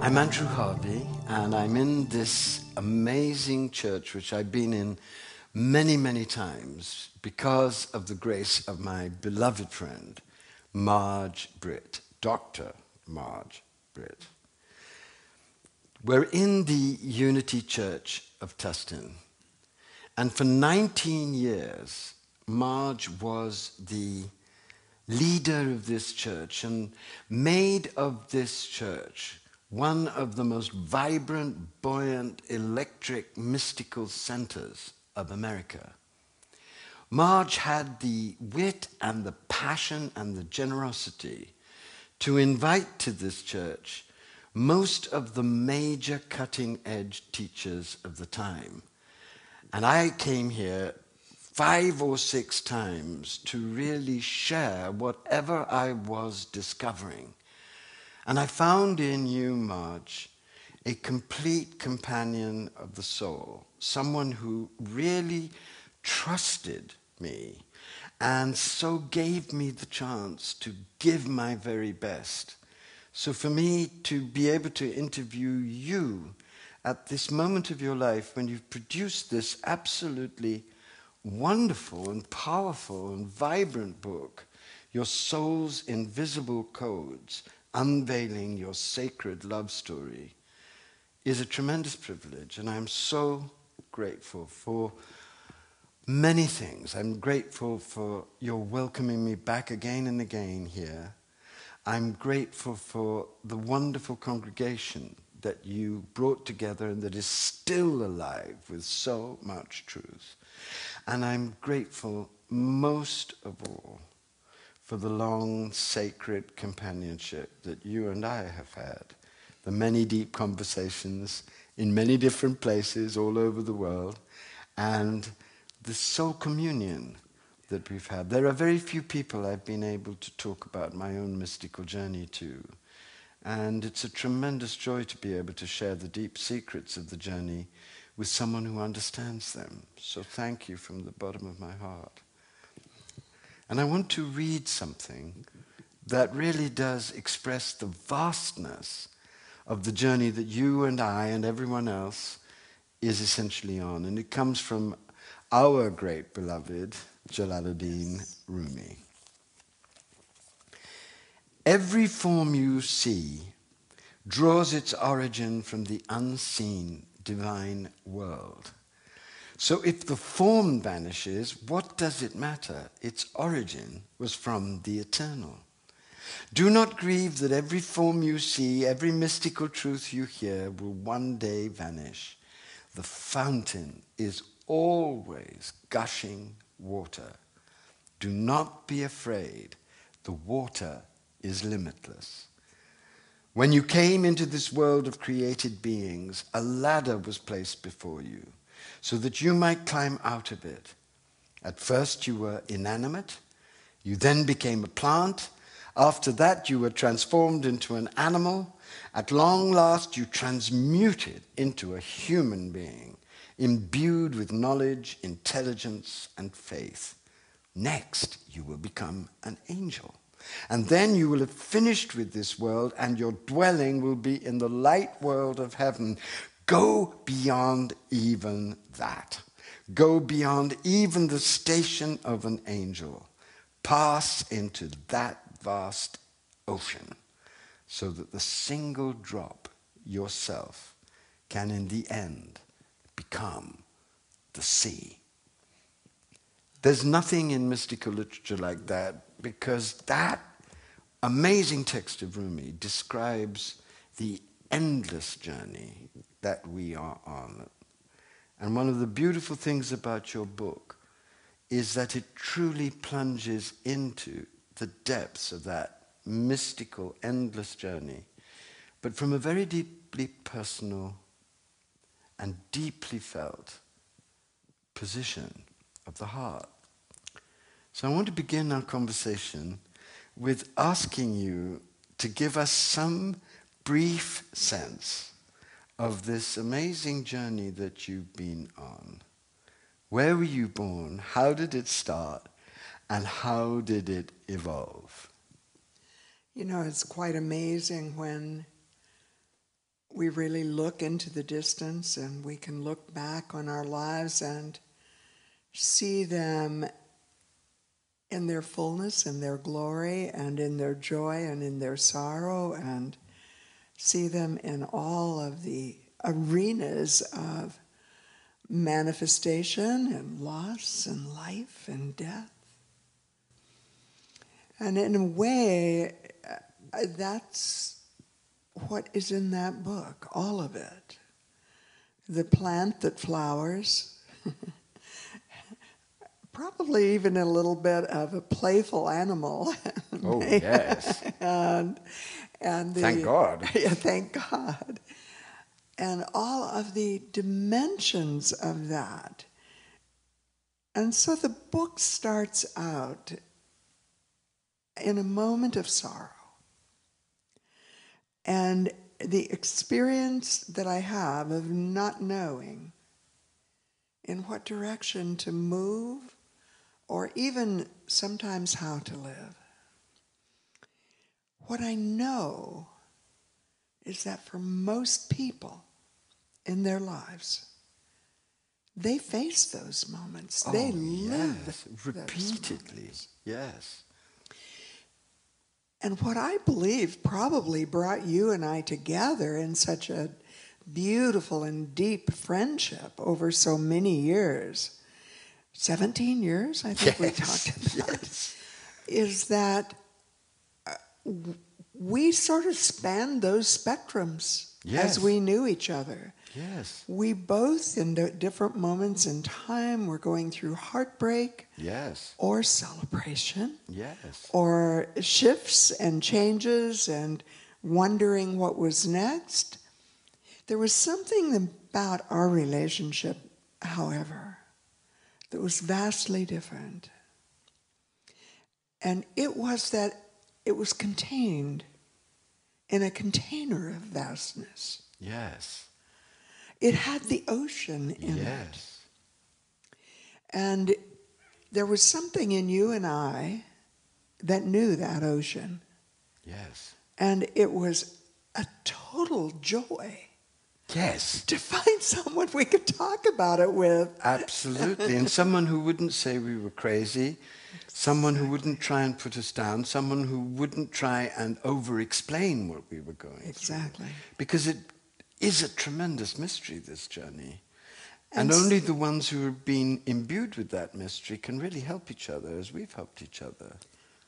I'm Andrew Harvey, and I'm in this amazing church, which I've been in many, many times because of the grace of my beloved friend, Marj Britt, Dr. Marj Britt. We're in the Unity Church of Tustin, and for 19 years, Marj was the leader of this church and made of this church one of the most vibrant, buoyant, electric, mystical centers of America. Marj had the wit and the passion and the generosity to invite to this church most of the major cutting-edge teachers of the time. And I came here 5 or 6 times to really share whatever I was discovering. And I found in you, Marj, a complete companion of the soul, someone who really trusted me and so gave me the chance to give my very best. So for me to be able to interview you at this moment of your life when you've produced this absolutely wonderful and powerful and vibrant book, Your Soul's Invisible Codes, Unveiling Your Sacred Love Story, is a tremendous privilege. And I'm so grateful for many things. I'm grateful for your welcoming me back again and again here. I'm grateful for the wonderful congregation that you brought together and that is still alive with so much truth. And I'm grateful most of all for the long, sacred companionship that you and I have had, the many deep conversations in many different places all over the world, and the soul communion that we've had. There are very few people I've been able to talk about my own mystical journey to, and it's a tremendous joy to be able to share the deep secrets of the journey with someone who understands them. So thank you from the bottom of my heart. And I want to read something that really does express the vastness of the journey that you and I and everyone else is essentially on. And it comes from our great beloved Jalaluddin Rumi. Every form you see draws its origin from the unseen divine world. So if the form vanishes, what does it matter? Its origin was from the eternal. Do not grieve that every form you see, every mystical truth you hear will one day vanish. The fountain is always gushing water. Do not be afraid. The water is limitless. When you came into this world of created beings, a ladder was placed before you, so that you might climb out of it. At first you were inanimate, you then became a plant, after that you were transformed into an animal, at long last you transmuted into a human being, imbued with knowledge, intelligence, and faith. Next you will become an angel, and then you will have finished with this world, and your dwelling will be in the light world of heaven. Go beyond even that. Go beyond even the station of an angel. Pass into that vast ocean so that the single drop, yourself, can in the end become the sea. There's nothing in mystical literature like that, because that amazing text of Rumi describes the endless journey that we are on. And one of the beautiful things about your book is that it truly plunges into the depths of that mystical, endless journey, but from a very deeply personal and deeply felt position of the heart. So I want to begin our conversation with asking you to give us some brief sense of this amazing journey that you've been on. Where were you born? How did it start? And how did it evolve? You know, it's quite amazing when we really look into the distance and we can look back on our lives and see them in their fullness, in their glory, and in their joy, and in their sorrow, and see them in all of the arenas of manifestation and loss and life and death. And in a way, that's what is in that book, all of it. The plant that flowers, probably even a little bit of a playful animal. Oh, yes. and Thank God. Yeah, thank God. And all of the dimensions of that. And so the book starts out in a moment of sorrow. And the experience that I have of not knowing in what direction to move, or even sometimes how to live. What I know is that for most people in their lives, they face those moments. Oh, they live yes. Repeatedly. Yes. And what I believe probably brought you and I together in such a beautiful and deep friendship over so many years, 17 years, I think we talked about, is that we sort of spanned those spectrums as we knew each other. Yes. We both, in different moments in time, were going through heartbreak. Yes. Or celebration. Yes. Or shifts and changes and wondering what was next. There was something about our relationship, however, that was vastly different. And it was that it was contained in a container of vastness. Yes. It had the ocean in it. And there was something in you and I that knew that ocean. Yes. And it was a total joy. Yes. To find someone we could talk about it with. Absolutely. And someone who wouldn't say we were crazy, someone who wouldn't try and put us down, someone who wouldn't try and over-explain what we were going through. Because it is a tremendous mystery, this journey. And only the ones who have been imbued with that mystery can really help each other as we've helped each other.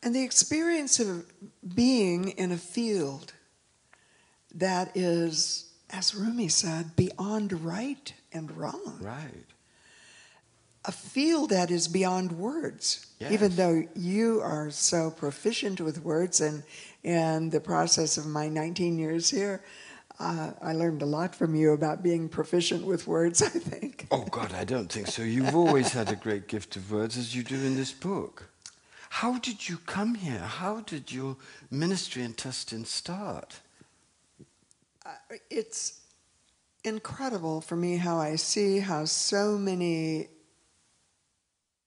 And the experience of being in a field that is, as Rumi said, beyond right and wrong. Right. A field that is beyond words. Yes. Even though you are so proficient with words, and in the process of my 19 years here, I learned a lot from you about being proficient with words, I think. Oh, God, I don't think so. You've always had a great gift of words, as you do in this book. How did you come here? How did your ministry in Tustin start? It's incredible for me how I see how so many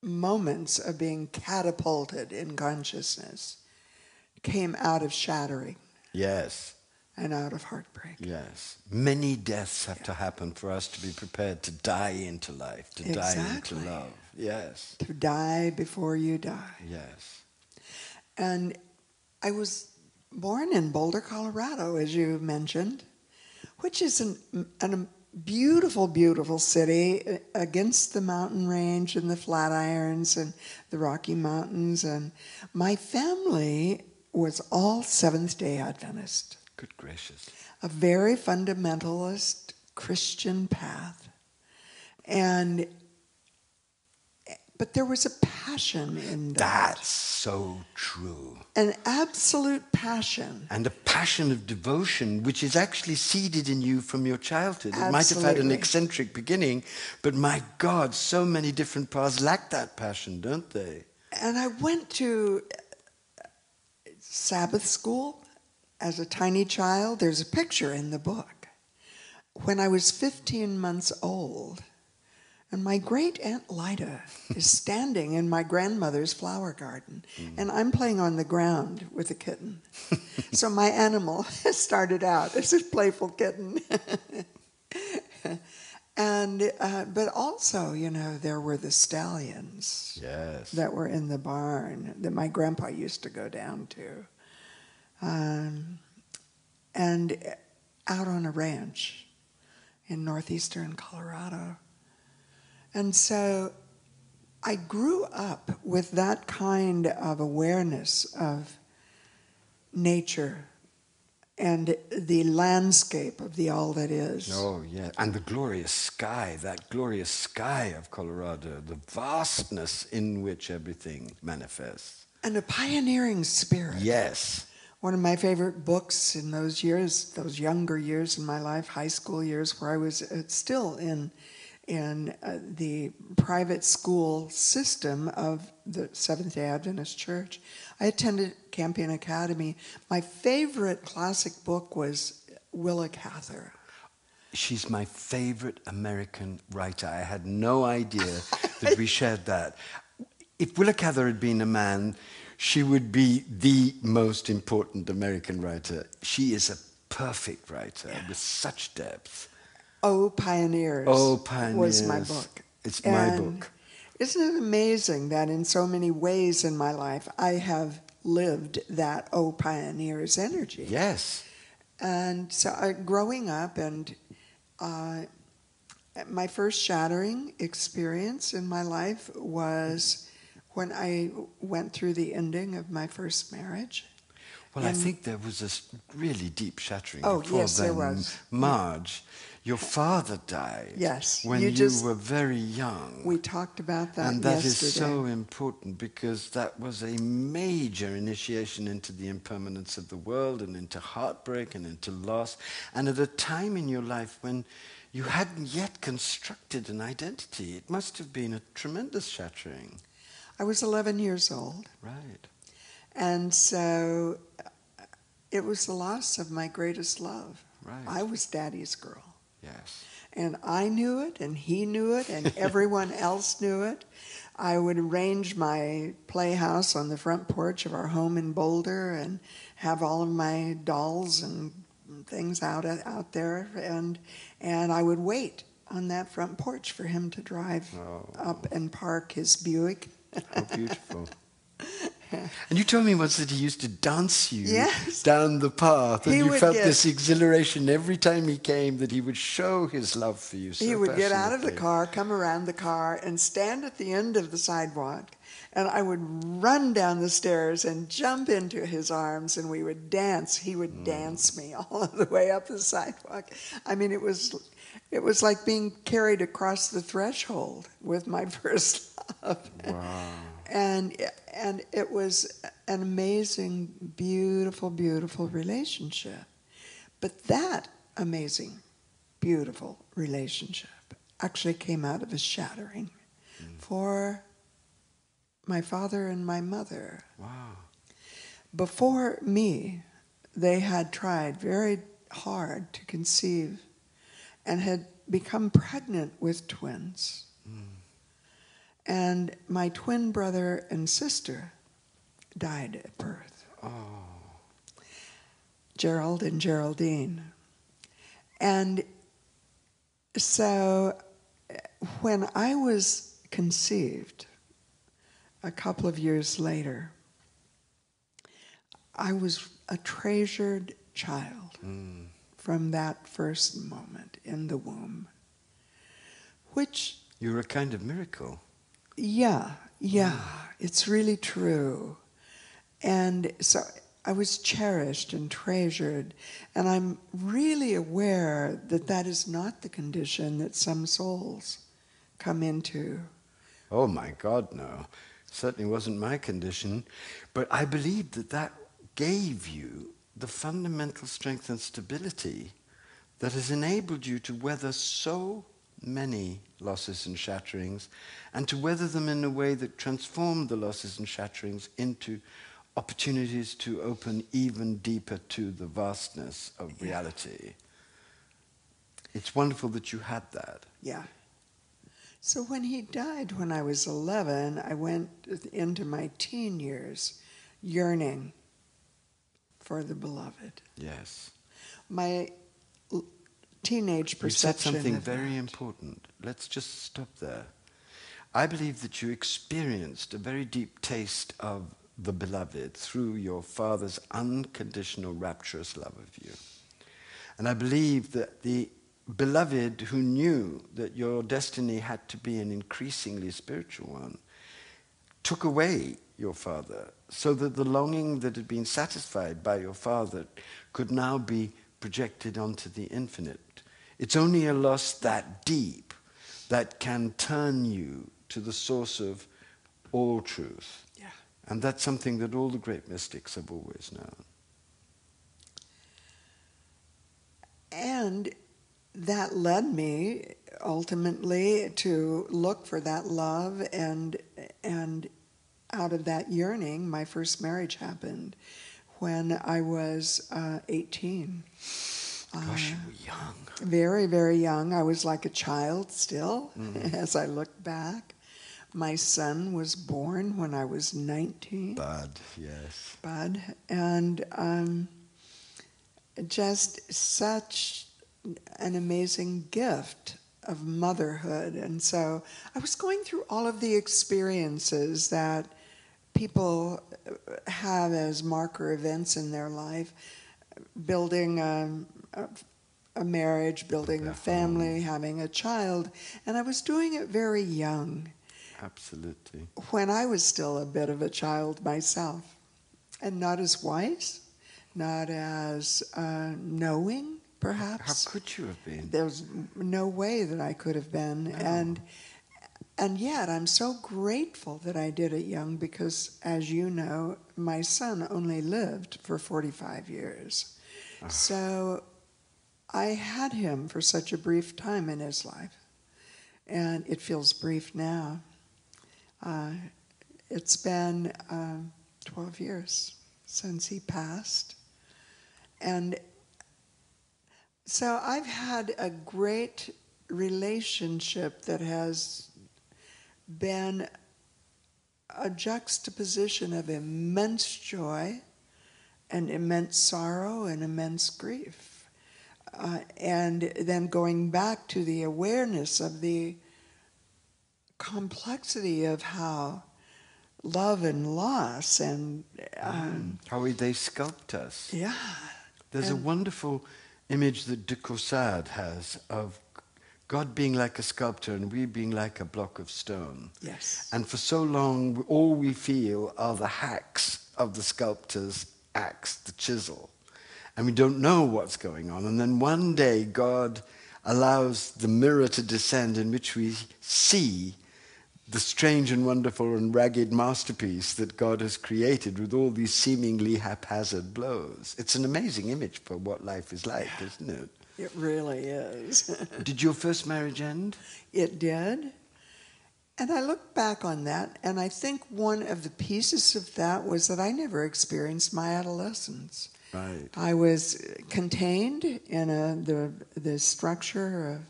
moments of being catapulted in consciousness came out of shattering. Yes. And out of heartbreak. Yes. Many deaths have to happen for us to be prepared to die into life, to die into love. Yes. To die before you die. Yes. And I was born in Boulder, Colorado, as you mentioned, which is a beautiful, beautiful city against the mountain range and the Flatirons and the Rocky Mountains. And my family was all Seventh-day Adventist. Good gracious. A very fundamentalist Christian path. But there was a passion in that. That's so true. An absolute passion. And a passion of devotion, which is actually seeded in you from your childhood. It might have had an eccentric beginning, but my God, so many different paths lack that passion, don't they? And I went to Sabbath school as a tiny child. There's a picture in the book. When I was 15 months old, And my great Aunt Lida is standing in my grandmother's flower garden, and I'm playing on the ground with a kitten. So my animal started out as a playful kitten. And but also, you know, there were the stallions Yes. that were in the barn that my grandpa used to go down to. And out on a ranch in northeastern Colorado. And so I grew up with that kind of awareness of nature and the landscape of the all that is. Oh, yeah. And the glorious sky, that glorious sky of Colorado, the vastness in which everything manifests. And a pioneering spirit. Yes. One of my favorite books in those years, those younger years in my life, high school years, where I was still in the private school system of the Seventh-day Adventist Church. I attended Campion Academy. My favorite classic book was Willa Cather. She's my favorite American writer. I had no idea that we shared that. If Willa Cather had been a man, she would be the most important American writer. She is a perfect writer with such depth. Oh, Pioneers. Oh, Pioneers was my book. It's my book. Isn't it amazing that in so many ways in my life I have lived that Oh, Pioneers energy? Yes. And so growing up, and my first shattering experience in my life was when I went through the ending of my first marriage. Well, I think there was a really deep shattering. Oh, before yes, then. there was. Marj, your father died. Yes. When you were very young. We talked about that and that yesterday. is so important, because that was a major initiation into the impermanence of the world and into heartbreak and into loss. And at a time in your life when you hadn't yet constructed an identity. It must have been a tremendous shattering. I was 11 years old. Right. And so it was the loss of my greatest love. Right. I was Daddy's girl. Yes. And I knew it, and he knew it, and everyone else knew it. I would arrange my playhouse on the front porch of our home in Boulder and have all of my dolls and things out there, and I would wait on that front porch for him to drive up and park his Buick. How beautiful. And you told me once that he used to dance you Yes. down the path, and He you would felt get- this exhilaration every time he came, that he would show his love for you so He would get out of the passionately. car, come around the car, and stand at the end of the sidewalk. And I would run down the stairs and jump into his arms, and we would dance. He would dance me all the way up the sidewalk. I mean, it was like being carried across the threshold with my first love. Wow. And it was an amazing, beautiful, beautiful relationship. But that amazing, beautiful relationship actually came out of a shattering for my father and my mother. Wow. Before me, they had tried very hard to conceive and had become pregnant with twins. And my twin brother and sister died at birth. Oh. Gerald and Geraldine. And so when I was conceived, a couple of years later, I was a treasured child from that first moment in the womb, which... You were a kind of miracle. Yeah, it's really true. And so I was cherished and treasured, and I'm really aware that that is not the condition that some souls come into. Oh my God, no. Certainly wasn't my condition. But I believe that gave you the fundamental strength and stability that has enabled you to weather so many losses and shatterings, and to weather them in a way that transformed the losses and shatterings into opportunities to open even deeper to the vastness of reality. It's wonderful that you had that. Yeah. So when he died when I was 11, I went into my teen years yearning for the beloved. Yes. My teenage You said perception something of very that. important. Let's just stop there. I believe that you experienced a very deep taste of the beloved through your father's unconditional, rapturous love of you. And I believe that the beloved who knew that your destiny had to be an increasingly spiritual one took away your father so that the longing that had been satisfied by your father could now be projected onto the infinite. It's only a loss that deep that can turn you to the source of all truth. Yeah. And that's something that all the great mystics have always known. And that led me ultimately to look for that love, and out of that yearning, my first marriage happened when I was 18. Gosh, you were young. Very, very young. I was like a child still, as I look back. My son was born when I was 19. Bud, yes. Bud. And just such an amazing gift of motherhood. And so I was going through all of the experiences that people have as marker events in their life, building a marriage, building a family, having a child. And I was doing it very young. Absolutely. When I was still a bit of a child myself, and not as wise, not as knowing, perhaps. How could you have been? There was no way that I could have been. No. And yet I'm so grateful that I did it young because, as you know, my son only lived for 45 years. So I had him for such a brief time in his life. And it feels brief now. It's been 12 years since he passed. And so I've had a great relationship that has been a juxtaposition of immense joy and immense sorrow and immense grief. And then going back to the awareness of the complexity of how love and loss and how they sculpt us. yeah. There's a wonderful image that de Caussade has of God being like a sculptor and we being like a block of stone. Yes. And for so long, all we feel are the hacks of the sculptor's axe, the chisel. And we don't know what's going on. And then one day, God allows the mirror to descend in which we see the strange and wonderful and ragged masterpiece that God has created with all these seemingly haphazard blows. It's an amazing image for what life is like, isn't it? It really is. Did your first marriage end? It did. And I look back on that, and I think one of the pieces of that was that I never experienced my adolescence. Right. I was contained in the structure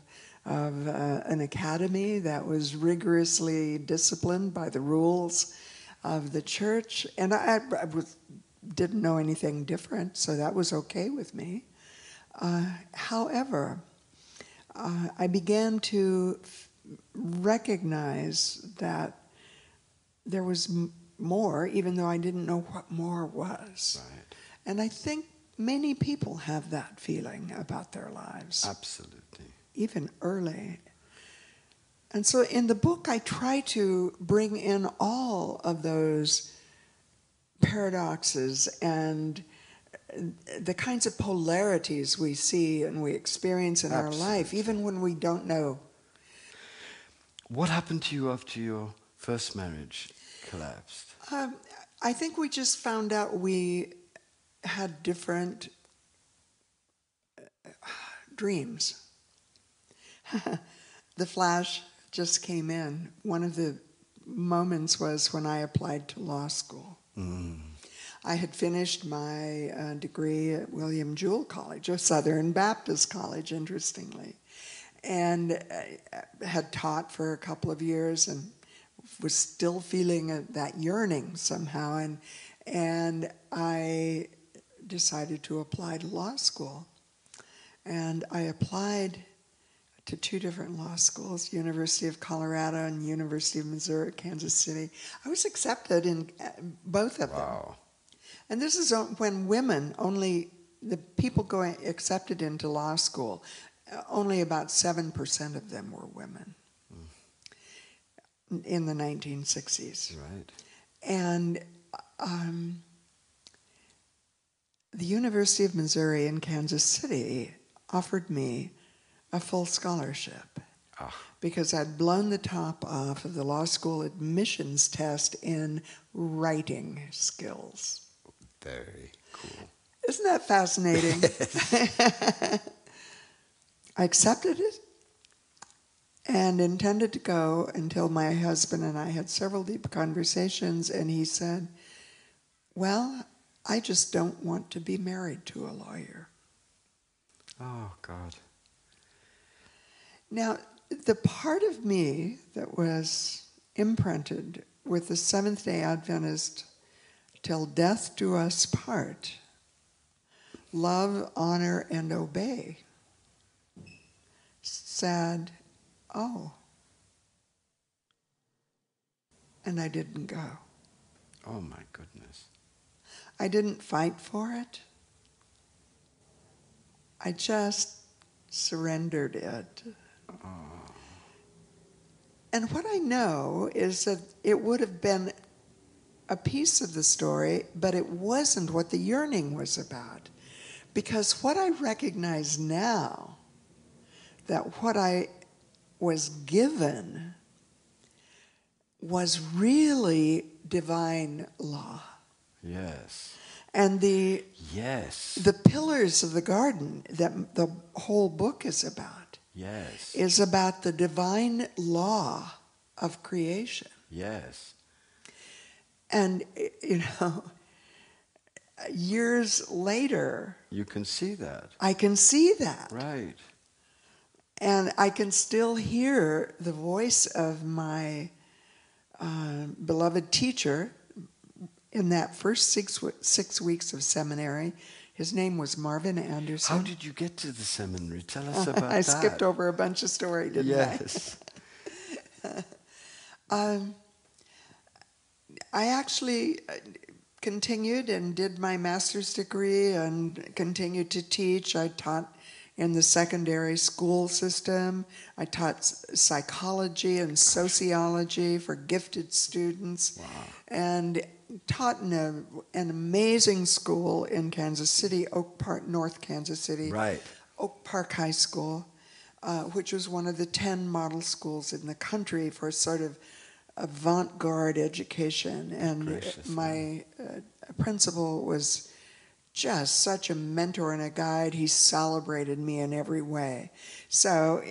of an academy that was rigorously disciplined by the rules of the church, and I didn't know anything different, so that was okay with me. However, I began to recognize that there was more, even though I didn't know what more was. Right. And I think many people have that feeling about their lives. Absolutely. Even early. And so in the book, I try to bring in all of those paradoxes and the kinds of polarities we see and we experience in our life, even when we don't know. What happened to you after your first marriage collapsed? I think we just found out we had different dreams. The flash just came in. One of the moments was when I applied to law school. I had finished my degree at William Jewell College, a Southern Baptist college, interestingly. and had taught for a couple of years and was still feeling that yearning somehow. And I decided to apply to law school. And I applied to 2 different law schools, University of Colorado and University of Missouri, Kansas City. I was accepted in both of them. Wow. And this is when women, only the people going accepted into law school, only about 7% of them were women in the 1960s. Right. And the University of Missouri in Kansas City offered me a full scholarship because I'd blown the top off of the law school admissions test in writing skills. Very cool. Isn't that fascinating? I accepted it and intended to go until my husband and I had several deep conversations, and he said, well, I just don't want to be married to a lawyer. Oh, God. Now, the part of me that was imprinted with the Seventh-day Adventist, till death do us part, love, honor, and obey, said, oh. And I didn't go. Oh, my goodness. I didn't fight for it. I just surrendered it. Oh. And what I know is that it would have been a piece of the story, but it wasn't what the yearning was about. Because what I recognize now, that what I was given was really divine law. Yes. And the pillars of the garden that the whole book is about is about the divine law of creation. Yes. And, years later, you can see that. I can see that. Right. And I can still hear the voice of my beloved teacher in that first 6 weeks of seminary. His name was Marvin Anderson. How did you get to the seminary? Tell us about that. I skipped over a bunch of story, didn't I? Yes. I actually continued and did my master's degree and continued to teach. I taught in the secondary school system. I taught psychology and sociology for gifted students. Wow. And taught in an amazing school in Kansas City, Oak Park, North Kansas City. Right. Oak Park High School, which was one of the 10 model schools in the country for sort of avant-garde education. And my principal was just such a mentor and a guide. He celebrated me in every way. So,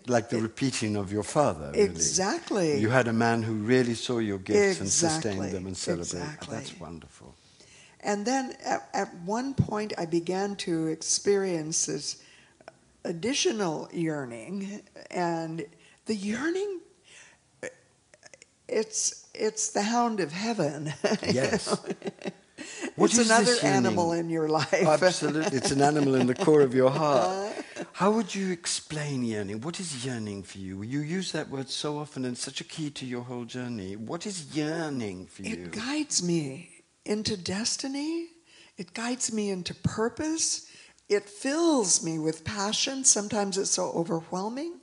like the repeating of your father, really. Exactly. You had a man who really saw your gifts and sustained them and celebrated. Exactly. Oh, that's wonderful. And then at one point I began to experience this additional yearning, and the yearning, it's the hound of heaven. Yes. It's another animal in your life. Absolutely. It's an animal in the core of your heart. How would you explain yearning? What is yearning for you? You use that word so often and such a key to your whole journey. What is yearning for you? It guides me into destiny. It guides me into purpose. It fills me with passion. Sometimes it's so overwhelming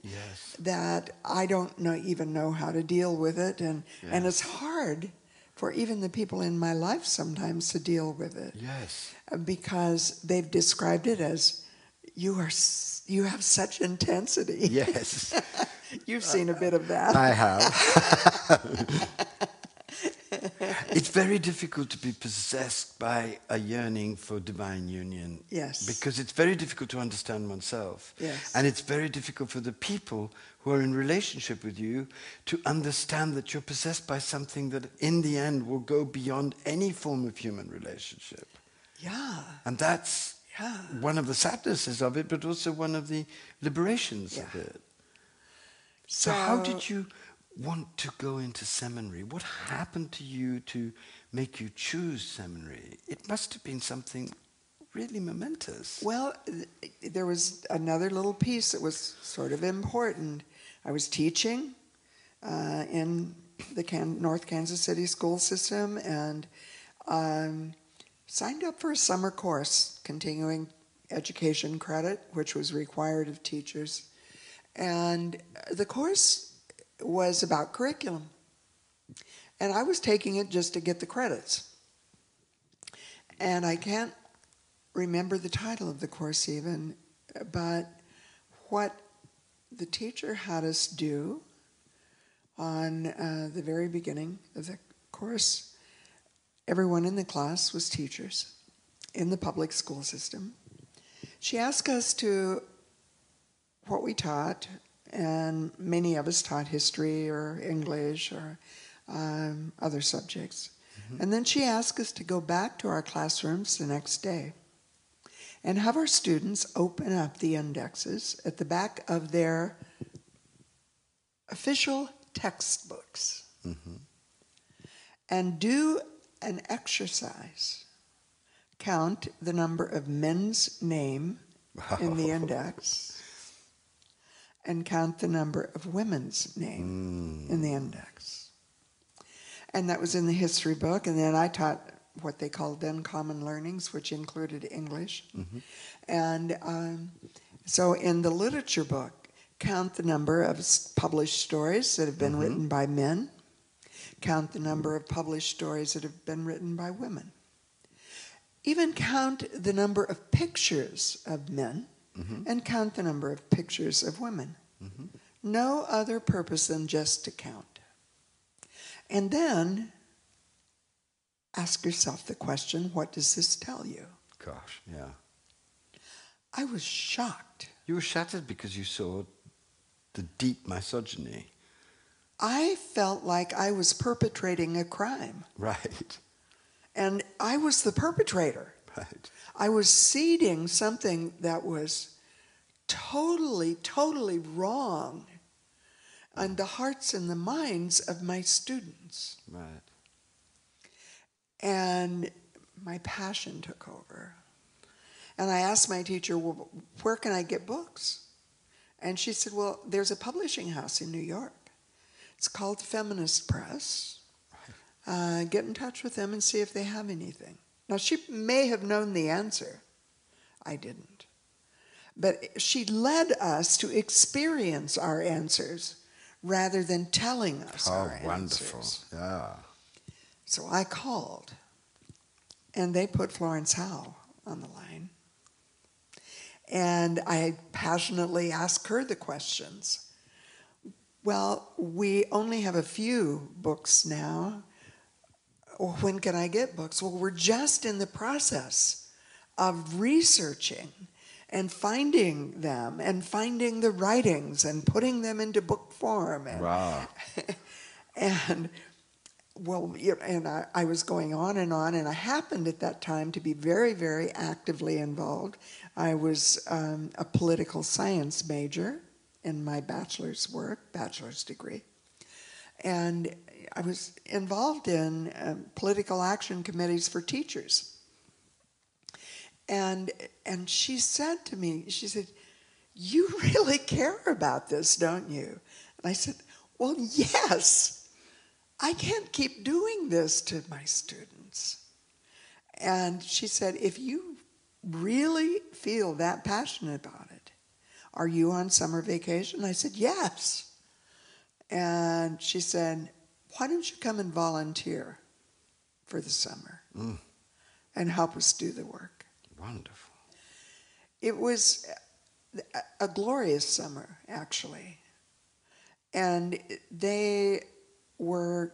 that I don't even know how to deal with it. And it's hard for even the people in my life sometimes to deal with it. Yes. Because they've described it as, you have such intensity. Yes. You've seen a bit of that. I have. It's very difficult to be possessed by a yearning for divine union. Yes. Because it's very difficult to understand oneself. Yes. And it's very difficult for the people who are in relationship with you to understand that you're possessed by something that in the end will go beyond any form of human relationship. Yeah. And that's Yeah. one of the sadnesses of it, but also one of the liberations of it. So how did you want to go into seminary? What happened to you to make you choose seminary? It must have been something really momentous. Well, there was another little piece that was sort of important. I was teaching in the North Kansas City school system, and signed up for a summer course, continuing education credit, which was required of teachers. And the course was about curriculum. And I was taking it just to get the credits. And I can't remember the title of the course even, but what the teacher had us do on the very beginning of the course, everyone in the class was teachers in the public school system. She asked us to, what we taught, and many of us taught history or English or other subjects. Mm-hmm. And then she asked us to go back to our classrooms the next day and have our students open up the indexes at the back of their official textbooks, mm-hmm, and do an exercise. Count the number of men's name in the index and count the number of women's name in the index. And that was in the history book, and then I taught what they called then common learnings, which included English. Mm-hmm. And so in the literature book, count the number of published stories that have been, mm-hmm, written by men, count the number of published stories that have been written by women. Even count the number of pictures of men, mm-hmm, and count the number of pictures of women. Mm-hmm. No other purpose than just to count. And then ask yourself the question, what does this tell you? Gosh, yeah. I was shocked. You were shattered because you saw the deep misogyny. I felt like I was perpetrating a crime. Right. And I was the perpetrator. Right. I was seeding something that was totally, totally wrong on the hearts and the minds of my students. Right. And my passion took over. And I asked my teacher, well, where can I get books? And she said, well, there's a publishing house in New York. It's called Feminist Press. Get in touch with them and see if they have anything. Now, she may have known the answer. I didn't. But she led us to experience our answers rather than telling us our answers. Oh, wonderful. Yeah. So I called, and they put Florence Howe on the line. And I passionately asked her the questions. Well, we only have a few books now. When can I get books? Well, we're just in the process of researching and finding them and finding the writings and putting them into book form. And, wow. And, well, and I was going on, and I happened at that time to be very, very actively involved. I was a political science major in my bachelor's degree. And I was involved in political action committees for teachers. And she said to me, she said, you really care about this, don't you? And I said, well, yes. I can't keep doing this to my students. And she said, if you really feel that passionate about it, are you on summer vacation? I said, yes. And she said, why don't you come and volunteer for the summer and help us do the work? Wonderful. It was a glorious summer, actually. And they were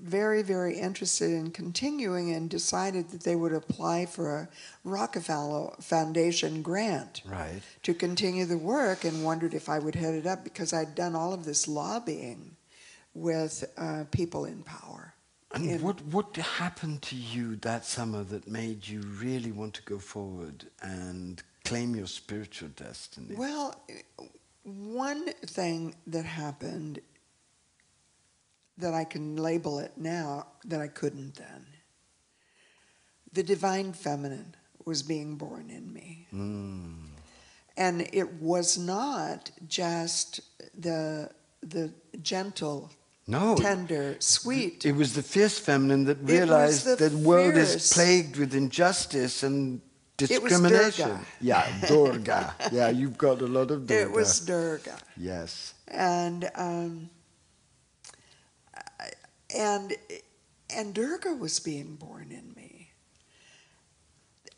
very, very interested in continuing and decided that they would apply for a Rockefeller Foundation grant, right, to continue the work, and wondered if I would head it up because I'd done all of this lobbying with people in power. And what happened to you that summer that made you really want to go forward and claim your spiritual destiny? Well, one thing that happened that I can label it now that I couldn't then, the divine feminine was being born in me. And it was not just the gentle, tender, sweet. It was the fierce feminine that realized that the world is plagued with injustice and discrimination. It was Durga. Yeah, Durga. Yeah, you've got a lot of Durga. It was Durga. Yes. And Durga was being born in me.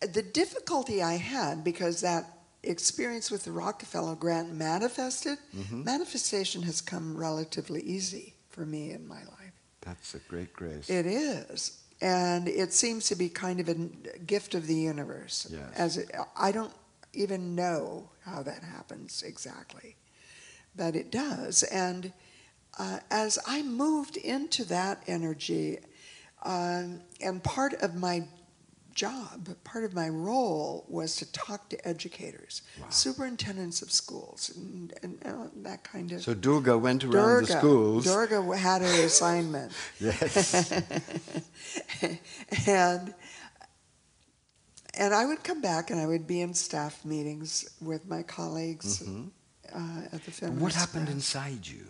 The difficulty I had, because that experience with the Rockefeller grant manifested, manifestation has come relatively easy for me in my life. That's a great grace. It is. And it seems to be kind of a gift of the universe. Yes. I don't even know how that happens exactly, but it does. And as I moved into that energy, and part of my job, part of my role was to talk to educators, superintendents of schools, and that kind of. So Durga went around the schools. Durga had her assignment. Yes. And I would come back and I would be in staff meetings with my colleagues at the feminist. What happened inside you?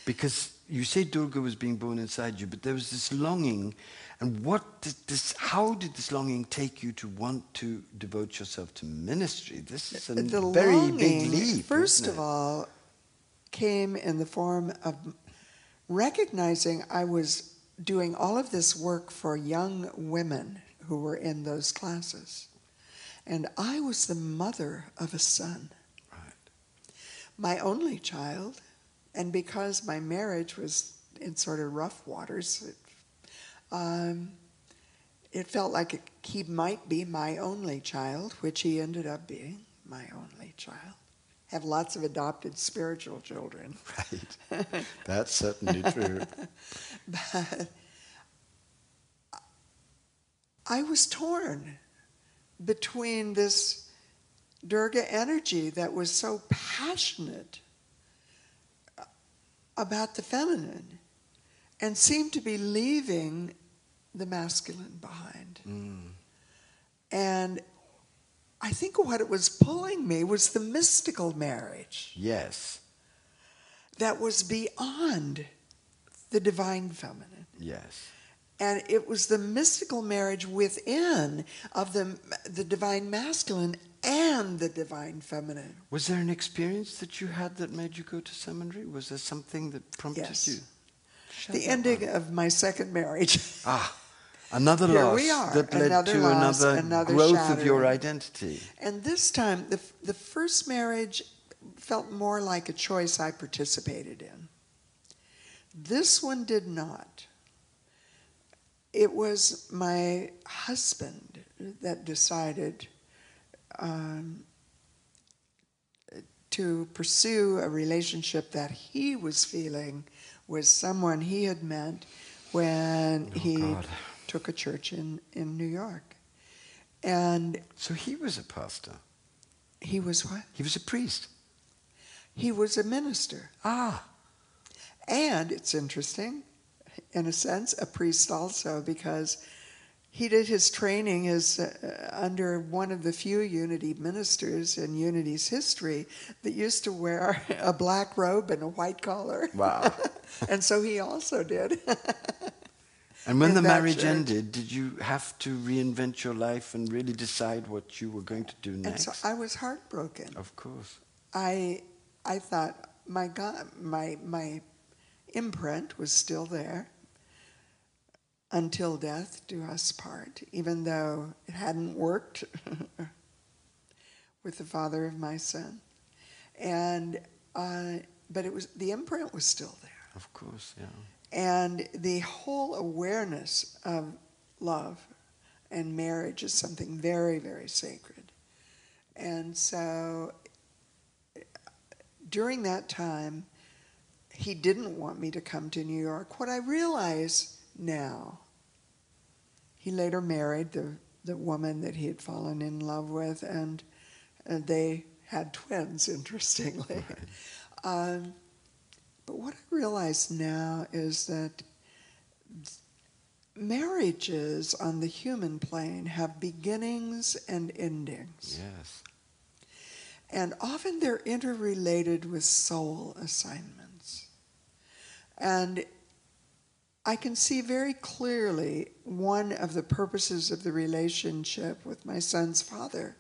Because you say Durga was being born inside you, but there was this longing. And how did this longing take you to want to devote yourself to ministry? This is a very big leap. First of all, came in the form of recognizing I was doing all of this work for young women who were in those classes. And I was the mother of a son. Right. My only child. And because my marriage was in sort of rough waters, it felt like he might be my only child, which he ended up being my only child. Have lots of adopted spiritual children. Right. That's certainly true. But I was torn between this Durga energy that was so passionate about the feminine and seemed to be leaving the masculine behind. And I think what it was pulling me was the mystical marriage. Yes. That was beyond the divine feminine. Yes. And it was the mystical marriage within of the divine masculine and the divine feminine. Was there an experience that you had that made you go to seminary? Was there something that prompted you? The ending of my second marriage. Another Here loss we are. that led to another growth shattering of your identity. And this time, the first marriage felt more like a choice I participated in. This one did not. It was my husband that decided to pursue a relationship that he was feeling was someone he had met when he took a church in New York. And so he was a pastor. He was what? He was a priest. He was a minister. And it's interesting, in a sense, a priest also, because he did his training as under one of the few Unity ministers in Unity's history that used to wear a black robe and a white collar. Wow. And so he also did. And when the marriage ended, did you have to reinvent your life and really decide what you were going to do next? And so I was heartbroken. Of course. I thought, my God, my imprint was still there. Until death do us part, even though it hadn't worked with the father of my son. And but it was, the imprint was still there. Of course, yeah. And the whole awareness of love and marriage is something very, very sacred. And so during that time, he didn't want me to come to New York. What I realize now he later married the woman that he had fallen in love with, and they had twins, interestingly. Right. But what I realize now is that marriages on the human plane have beginnings and endings. Yes. And often they're interrelated with soul assignments. And I can see very clearly one of the purposes of the relationship with my son's father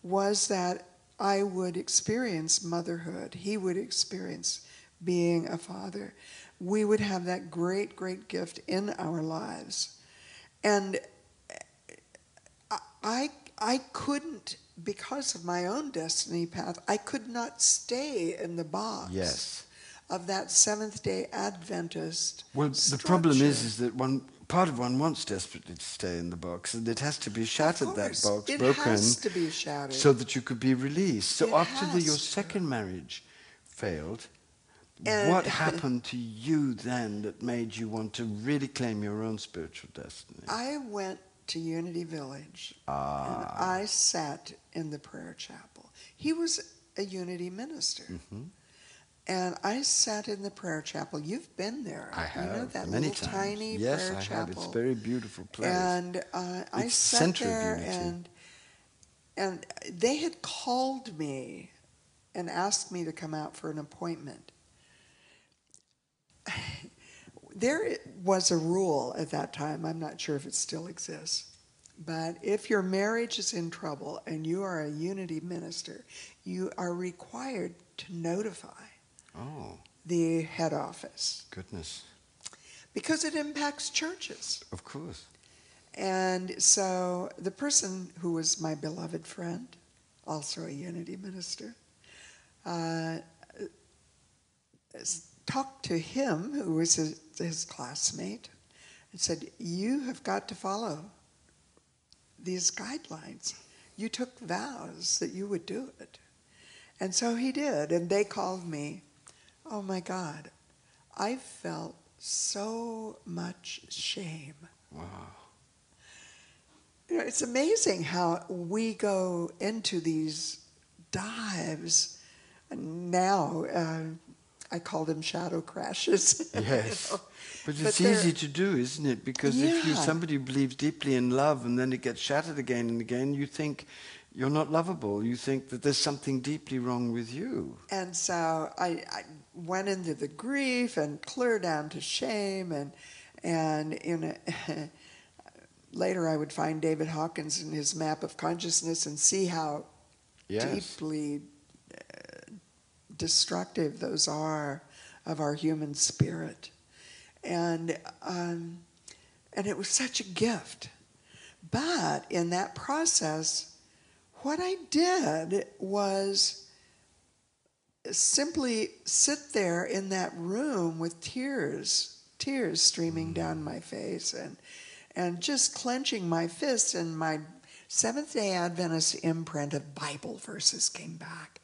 was that I would experience motherhood. He would experience being a father. We would have that great, great gift in our lives. And I couldn't, because of my own destiny path, I could not stay in the box. Yes. Of that Seventh-day Adventist Well, structure. the problem is that part of one wants desperately to stay in the box, and it has to be shattered, that box, it broken, has to be shattered. so that you could be released. So It after has your to. second marriage failed, And what happened to you then that made you want to really claim your own spiritual destiny? I went to Unity Village, and I sat in the prayer chapel. He was a Unity minister. Mm-hmm. And I sat in the prayer chapel. You've been there. I have, you know, that many little times. tiny yes, prayer I chapel. have. It's a very beautiful place. And I sat center there, of unity. and they had called me and asked me to come out for an appointment. There was a rule at that time. I'm not sure if it still exists. But if your marriage is in trouble and you are a Unity minister, you are required to notify the head office. Goodness. Because it impacts churches. Of course. And so the person who was my beloved friend, also a Unity minister, talked to him, who was his classmate, and said, "You have got to follow these guidelines. You took vows that you would do it." And so he did, and they called me. Oh my God, I felt so much shame. Wow. You know, it's amazing how we go into these dives. And now, I call them shadow crashes. Yes. You know? But it's easy to do, isn't it? Because if you're somebody who believes deeply in love and then it gets shattered again and again, you think you're not lovable. You think that there's something deeply wrong with you. And so I went into the grief and clear down to shame. And later I would find David Hawkins in his map of consciousness and see how deeply destructive those are of our human spirit. And it was such a gift. But in that process, what I did was simply sit there in that room with tears streaming down my face, and just clenching my fists, and my Seventh-day Adventist imprint of Bible verses came back.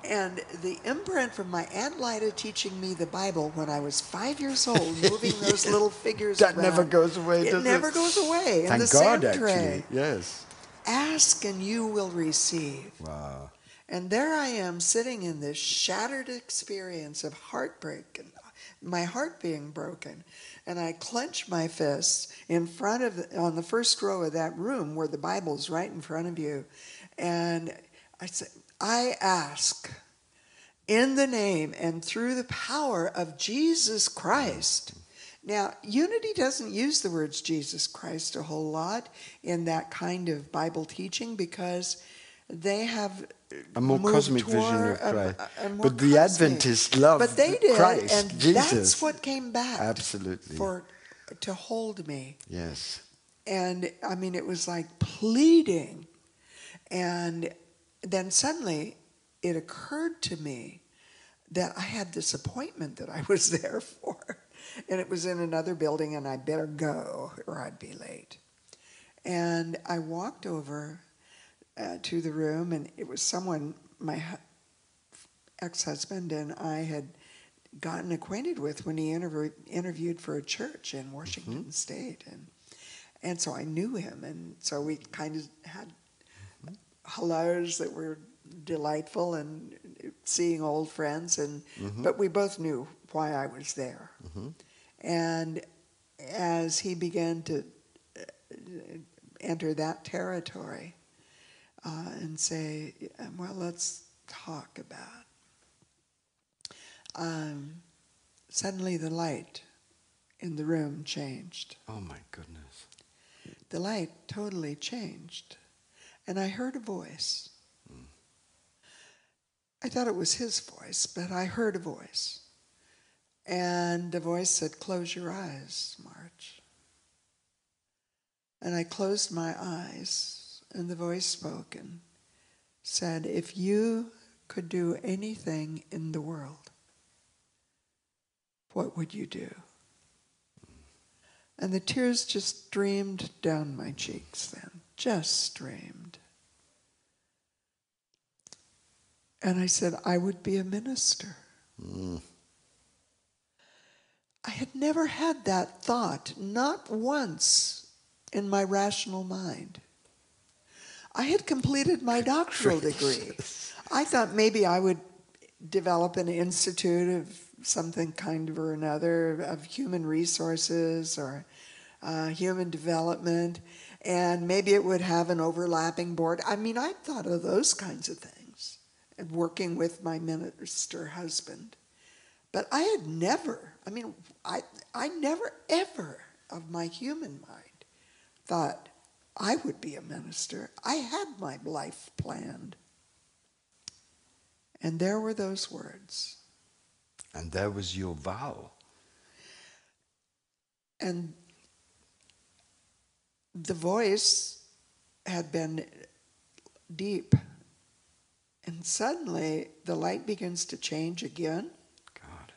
And the imprint from my Aunt Lida teaching me the Bible when I was 5 years old, moving those little figures that around. never goes away, does it? It never goes away. Thank in the God, sand tray. actually. Yes. Ask and you will receive. Wow. And there I am sitting in this shattered experience of heartbreak and my heart being broken. And I clench my fists on the first row of that room where the Bible's right in front of you. And I said, I ask in the name and through the power of Jesus Christ. Now, Unity doesn't use the words Jesus Christ a whole lot in that kind of Bible teaching because they have a more cosmic vision of Christ. But the cosmic. Adventists love but they did, Christ, and Jesus. That's what came back. Absolutely. To hold me. Yes. And, I mean, it was like pleading. And then suddenly it occurred to me that I had this appointment that I was there for. And it was in another building, and I better go or I'd be late. And I walked over to the room, and it was someone my ex-husband and I had gotten acquainted with when he interviewed for a church in Washington State. And so I knew him, and so we kind of had hellos that were delightful and seeing old friends, and but we both knew why I was there. And as he began to enter that territory and say, well, let's talk about, suddenly the light in the room changed. Oh my goodness. The light totally changed. And I heard a voice. I thought it was his voice, but I heard a voice. And the voice said, "Close your eyes, Marj." And I closed my eyes, and the voice spoke and said, "If you could do anything in the world, what would you do?" And the tears just streamed down my cheeks then, just streamed. And I said, "I would be a minister." I had never had that thought, not once in my rational mind. I had completed my doctoral degree. I thought maybe I would develop an institute of something kind of or another, of human resources or human development, and maybe it would have an overlapping board. I mean, I thought of those kinds of things, and working with my minister husband. But I had never, I never ever of my human mind thought I would be a minister. I had my life planned. And there were those words. And there was your vow. And the voice had been deep. And suddenly the light begins to change again. God.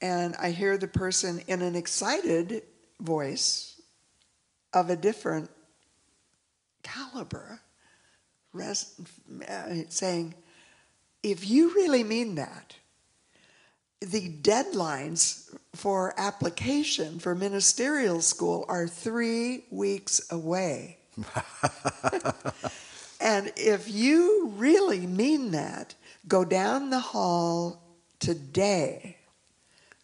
And I hear the person in an excited voice of a different caliber saying, "If you really mean that, the deadlines for application for ministerial school are 3 weeks away. And if you really mean that, go down the hall today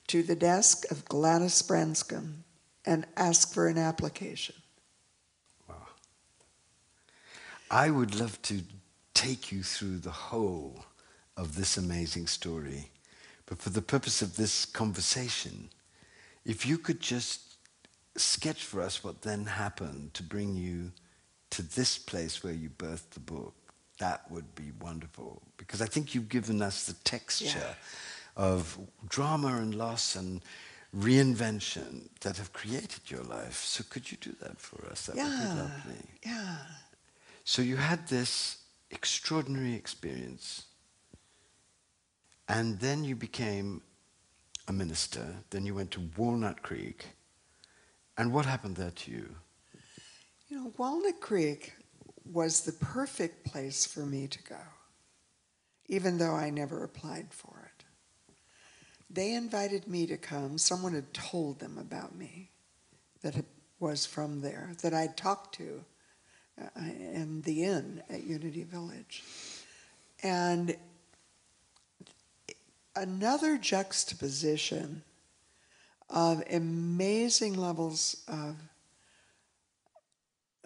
to the desk of Gladys Branscombe and ask for an application." Wow. I would love to take you through the whole of this amazing story. But for the purpose of this conversation, if you could just sketch for us what then happened to bring you to this place where you birthed the book, that would be wonderful. Because I think you've given us the texture of drama and loss and reinvention that have created your life. So could you do that for us? That would be lovely. Yeah. So you had this extraordinary experience, and then you became a minister. Then you went to Walnut Creek. And what happened there to you? You know, Walnut Creek was the perfect place for me to go, even though I never applied for it. They invited me to come. Someone had told them about me that was from there, that I'd talked to in the inn at Unity Village. And another juxtaposition of amazing levels of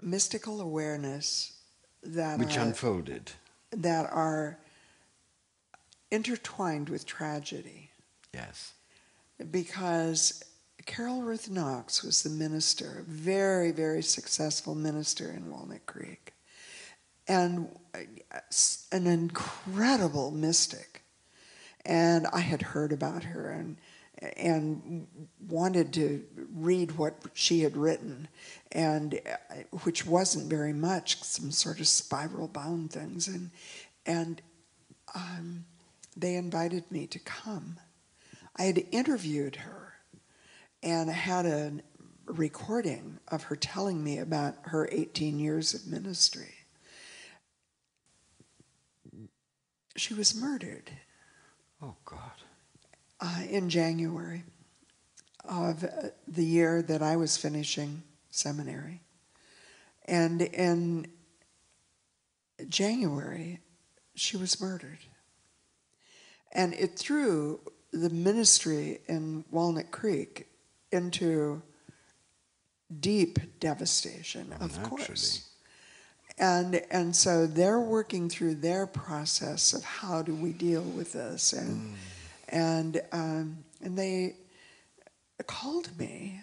mystical awareness Which unfolded. that are intertwined with tragedy. Yes. Because Carol Ruth Knox was the minister, a very, very successful minister in Walnut Creek, and an incredible mystic. And I had heard about her and wanted to read what she had written, and which wasn't very much, some sort of spiral bound things, and they invited me to come. I had interviewed her and had a recording of her telling me about her 18 years of ministry. She was murdered. Oh, God. In January of the year that I was finishing seminary. And in January, she was murdered. And it threw the ministry in Walnut Creek into deep devastation, of course. And so they're working through their process of how do we deal with this, and they called me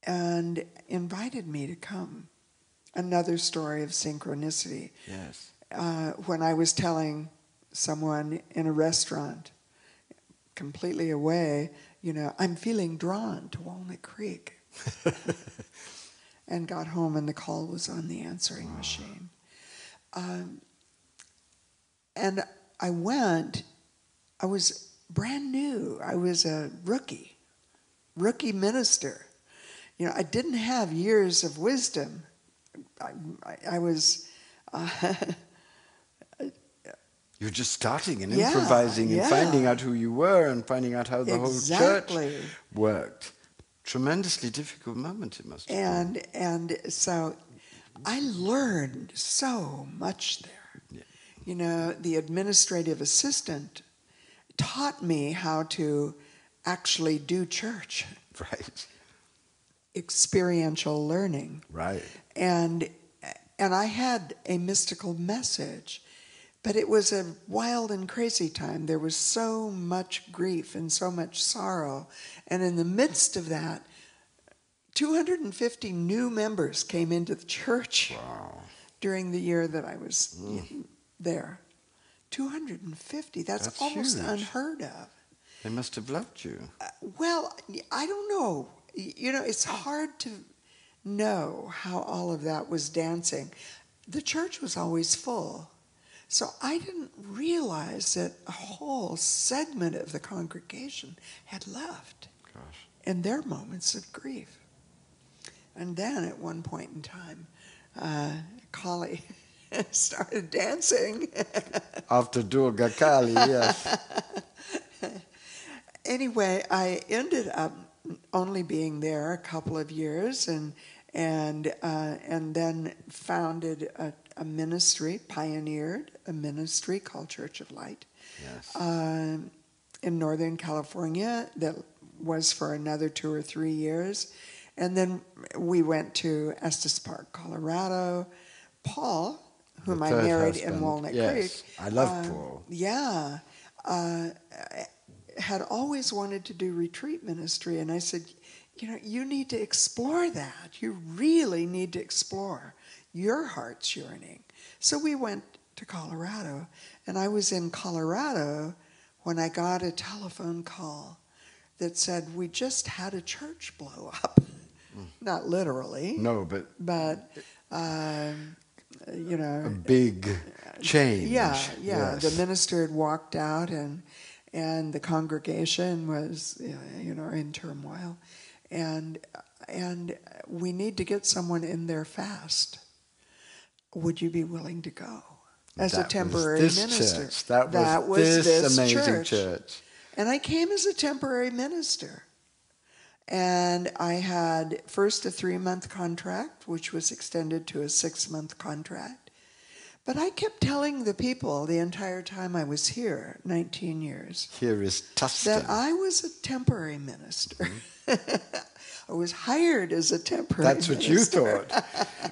and invited me to come. Another story of synchronicity. Yes. When I was telling someone in a restaurant, completely away, I'm feeling drawn to Walnut Creek. And got home and the call was on the answering machine. And I went, I was brand new. I was a rookie minister. I didn't have years of wisdom. I was... You're just starting and improvising and finding out who you were and finding out how the whole church worked. Tremendously difficult moment it must have been. And so I learned so much there. Yeah. The administrative assistant taught me how to actually do church. Right. Experiential learning. Right. And I had a mystical message, but it was a wild and crazy time. There was so much grief and so much sorrow. And in the midst of that, 250 new members came into the church during the year that I was there. 250, that's almost huge. Unheard of. They must have loved you. Well, I don't know. It's hard to know how all of that was dancing. The church was always full. So I didn't realize that a whole segment of the congregation had left in their moments of grief. And then at one point in time, Kali started dancing. After Durga Kali, yes. Anyway, I ended up only being there a couple of years and then founded a ministry, pioneered a ministry called Church of Light in Northern California that was for another 2 or 3 years. And then we went to Estes Park, Colorado. Paul, whom I married in Walnut Creek. I love Paul. Yeah. Had always wanted to do retreat ministry. And I said, you need to explore that. You really need to explore your heart's yearning. So we went to Colorado. And I was in Colorado when I got a telephone call that said, we just had a church blow up. Not literally. No, but a big change. Yeah. Yes. The minister had walked out, and the congregation was, in turmoil, and we need to get someone in there fast. Would you be willing to go as a temporary minister? Church. That was this amazing church. And I came as a temporary minister. And I had first a 3-month contract, which was extended to a 6-month contract. But I kept telling the people the entire time I was here, 19 years. Here is Tustin. That I was a temporary minister. I was hired as a temporary minister. That's what you thought.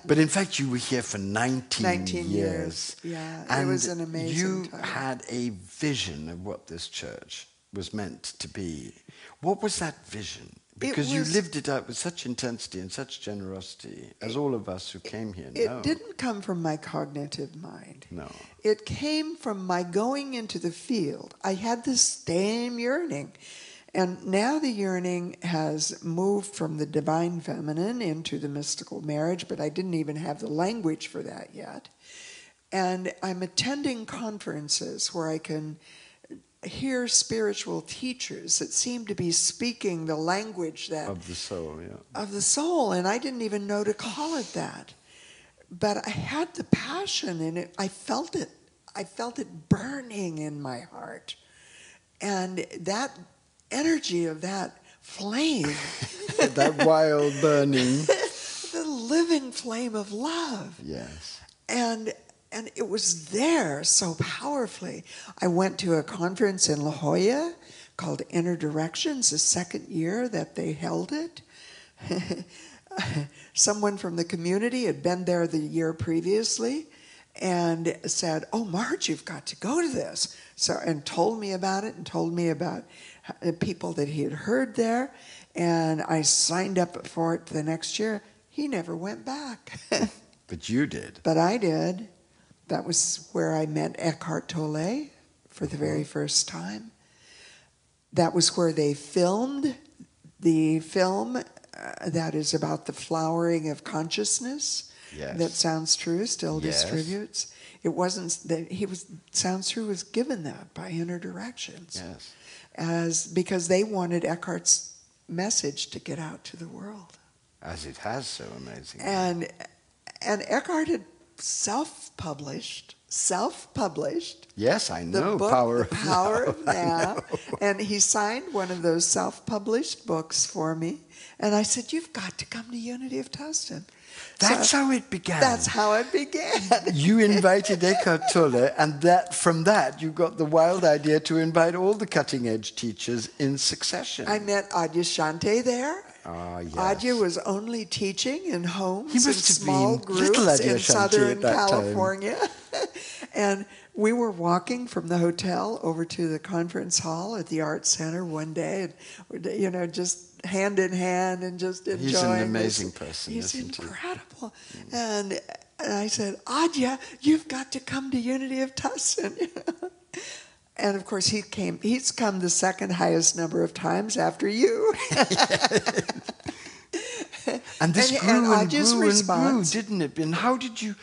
But in fact, you were here for 19 years. Yeah, and it was an amazing time. You had a vision of what this church was meant to be. What was that vision? Because you lived it out with such intensity and such generosity, as all of us who came here know. It didn't come from my cognitive mind. No. It came from my going into the field. I had this same yearning. And now the yearning has moved from the divine feminine into the mystical marriage, but I didn't even have the language for that yet. And I'm attending conferences where I can hear spiritual teachers that seem to be speaking the language that of the soul, of the soul, and I didn't even know to call it that. But I had the passion in it. I felt it burning in my heart, and that energy of that flame, that wild burning, living flame of love. Yes. And it was there so powerfully. I went to a conference in La Jolla called Inner Directions, the second year that they held it. Someone from the community had been there the year previously and said, "Oh, Marj, you've got to go to this." And told me about it and told me about people that he had heard there. And I signed up for it the next year. He never went back. But you did. But I did. That was where I met Eckhart Tolle for the very first time. That was where they filmed the film that is about the flowering of consciousness. Yes. That Sounds True still Yes. distributes. It wasn't that Sounds True was given that by Inner Directions. Yes. Because they wanted Eckhart's message to get out to the world. As it has so amazing. And Eckhart had self-published. Yes, I know. The book, Power The Power of Now. Now. And he signed one of those self-published books for me. And I said, "You've got to come to Unity of Tustin." That's how it began. That's how it began. You invited Eckhart Tolle, and from that you got the wild idea to invite all the cutting-edge teachers in succession. I met Adyashanti there. Yes. Adya was only teaching in homes He in must have small been little groups in Adyashanti Southern at that time. California. And we were walking from the hotel over to the conference hall at the Art Center one day, and, just hand in hand and just enjoying. He's an amazing person, He's isn't he? incredible. And I said, "Adya, you've got to come to Unity of Tustin." And of course he's come the second highest number of times after you. And this grew and Adya's grew and response, grew, didn't it? And how did you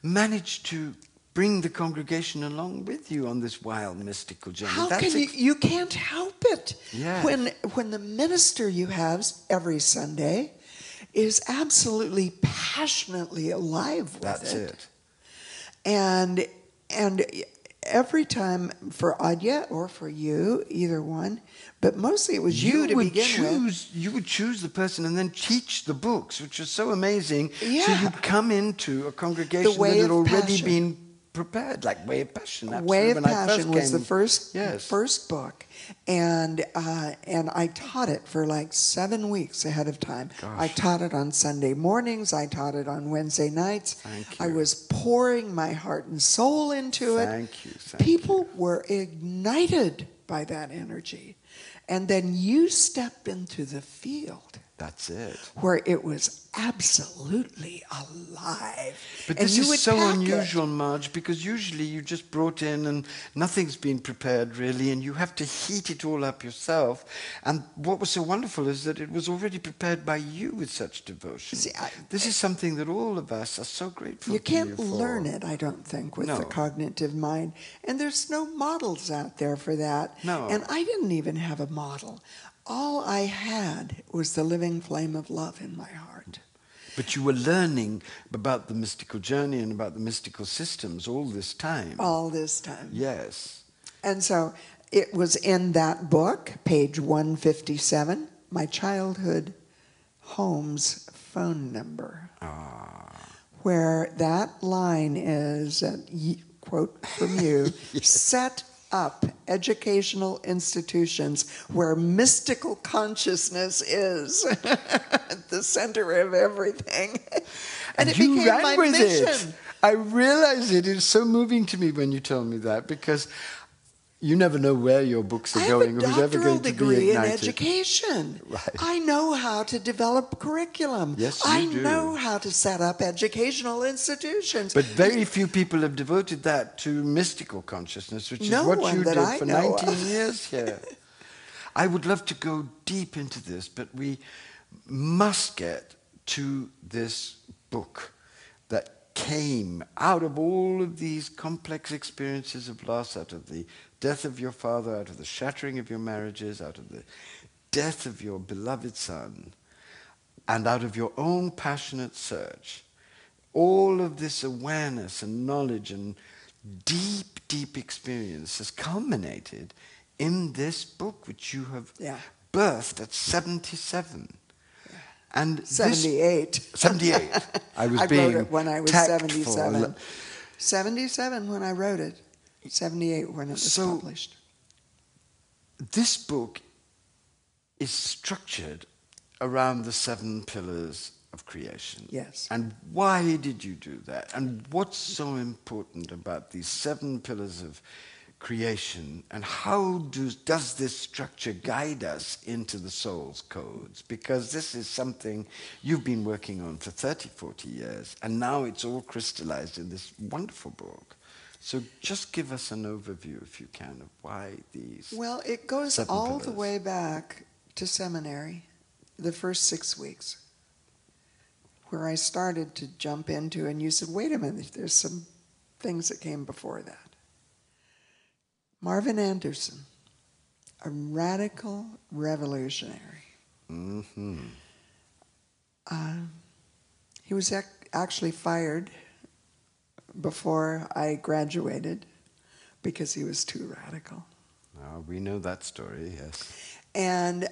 manage to bring the congregation along with you on this wild mystical journey? How can you can't help it. Yeah. When the minister you have every Sunday is absolutely passionately alive with That's it. it. And every time for Adya or for you, either one, but mostly it was you to begin with. You would choose the person and then teach the books, which was so amazing. Yeah. So you come into a congregation that had already been prepared, like Way of Passion. Way of When I Passion was the Yes. first book, and I taught it for like 7 weeks ahead of time. Gosh. I taught it on Sunday mornings. I taught it on Wednesday nights. Thank you. I was pouring my heart and soul into it. Thank you. People were ignited by that energy, and then you stepped into the field. That's it. Where it was absolutely alive. But And this you is would so pack it. unusual, Marj, because usually you just brought in and nothing's been prepared really, and you have to heat it all up yourself. And what was so wonderful is that it was already prepared by you with such devotion. See, this is something that all of us are so grateful You to you can't for. learn it, I don't think, with the No. cognitive mind. And there's no models out there for that. No. And I didn't even have a model. All I had was the living flame of love in my heart. But you were learning about the mystical journey and about the mystical systems all this time. All this time. Yes. And so it was in that book, page 157, my childhood home's phone number, where that line is, quote from you, Yes. set up educational institutions where mystical consciousness is at the center of everything. And it you became ran my with mission. it. I realize it is so moving to me when you told me that, because you never know where your books are going or who's ever going to be degree in ignited. education. Right. I know how to develop curriculum. Yes, you I do. know how to set up educational institutions. But very few people have devoted that to mystical consciousness, which is No what one you that did I for know 19 of. years here. I would love to go deep into this, but we must get to this book that came out of all of these complex experiences of loss, out of the death of your father, out of the shattering of your marriages, out of the death of your beloved son, and out of your own passionate search. All of this awareness and knowledge and deep, deep experience has culminated in this book, which you have birthed at 77. And 78. 78. I was I being wrote it when I was tactful. 77. 77 when I wrote it. 78 when it was So, published. This book is structured around the 7 pillars of creation. Yes. And why did you do that? And what's so important about these 7 pillars of creation? And how does this structure guide us into the soul's codes? Because this is something you've been working on for 30, 40 years. And now it's all crystallized in this wonderful book. So just give us an overview, if you can, of why these Well, it goes 7 all pillars. the way back to seminary, the first 6 weeks, where I started to jump into, and you said, wait a minute, there's some things that came before that. Marvin Anderson, a radical revolutionary. Mm-hmm. He was actually fired before I graduated because he was too radical. We know that story, yes. And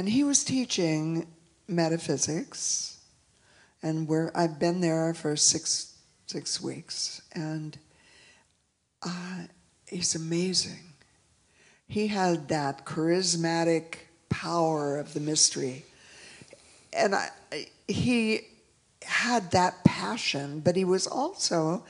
he was teaching metaphysics, and I've been there for six weeks, and he's amazing. He had that charismatic power of the mystery, and he had that passion, but he was also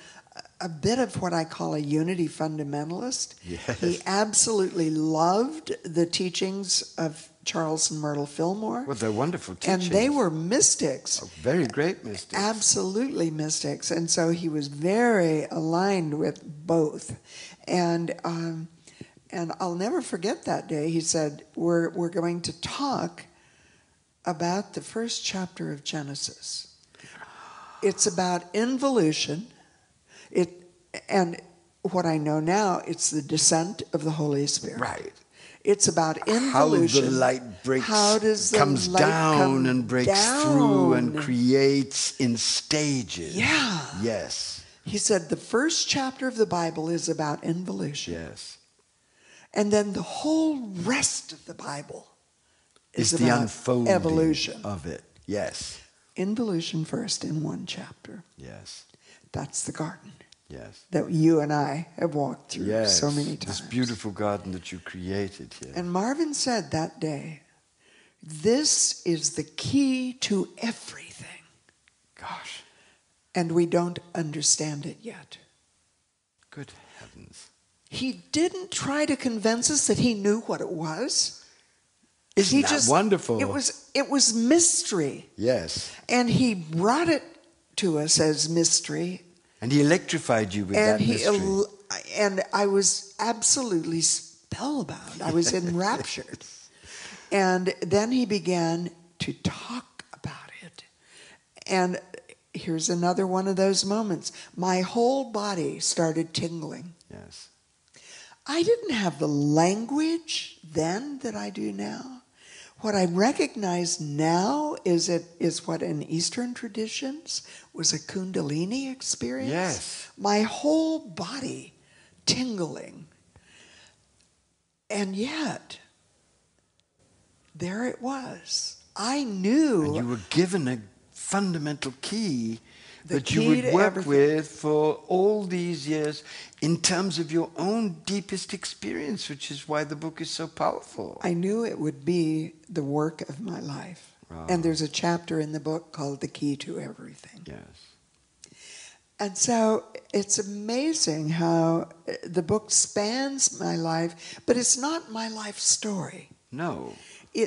a bit of what I call a unity fundamentalist. Yes. He absolutely loved the teachings of Charles and Myrtle Fillmore. Well, they're wonderful teachings. And they were mystics. Oh, very great mystics. Absolutely mystics. And so he was very aligned with both. And I'll never forget that day. He said, we're going to talk about the first chapter of Genesis. It's about involution. And what I know now, it's the descent of the Holy Spirit. Right. It's about involution. How the light breaks, How does the comes light down come and breaks down? through and creates in stages. Yeah. Yes. He said the first chapter of the Bible is about involution. Yes. And then the whole rest of the Bible is It's the about unfolding evolution. of it. Yes. Involution first in one chapter. Yes. That's the garden Yes. that you and I have walked through Yes. so many times. This beautiful garden that you created here. And Marvin said that day, this is the key to everything. Gosh. And we don't understand it yet. Good heavens. He didn't try to convince us that he knew what it was. Isn't that wonderful? It was mystery. Yes. And he brought it to us as mystery. And he electrified you with that mystery. And I was absolutely spellbound. I was enraptured. And then he began to talk about it. And here's another one of those moments. My whole body started tingling. Yes. I didn't have the language then that I do now. What I recognize now is what in Eastern traditions was a Kundalini experience. Yes. My whole body tingling. And yet, there it was. I knew. And you were given a fundamental key that you key would to work everything. with for all these years in terms of your own deepest experience, which is why the book is so powerful. I knew it would be the work of my life. Wow. And there's a chapter in the book called The Key to Everything. Yes. And so it's amazing how the book spans my life, but it's not my life story. No.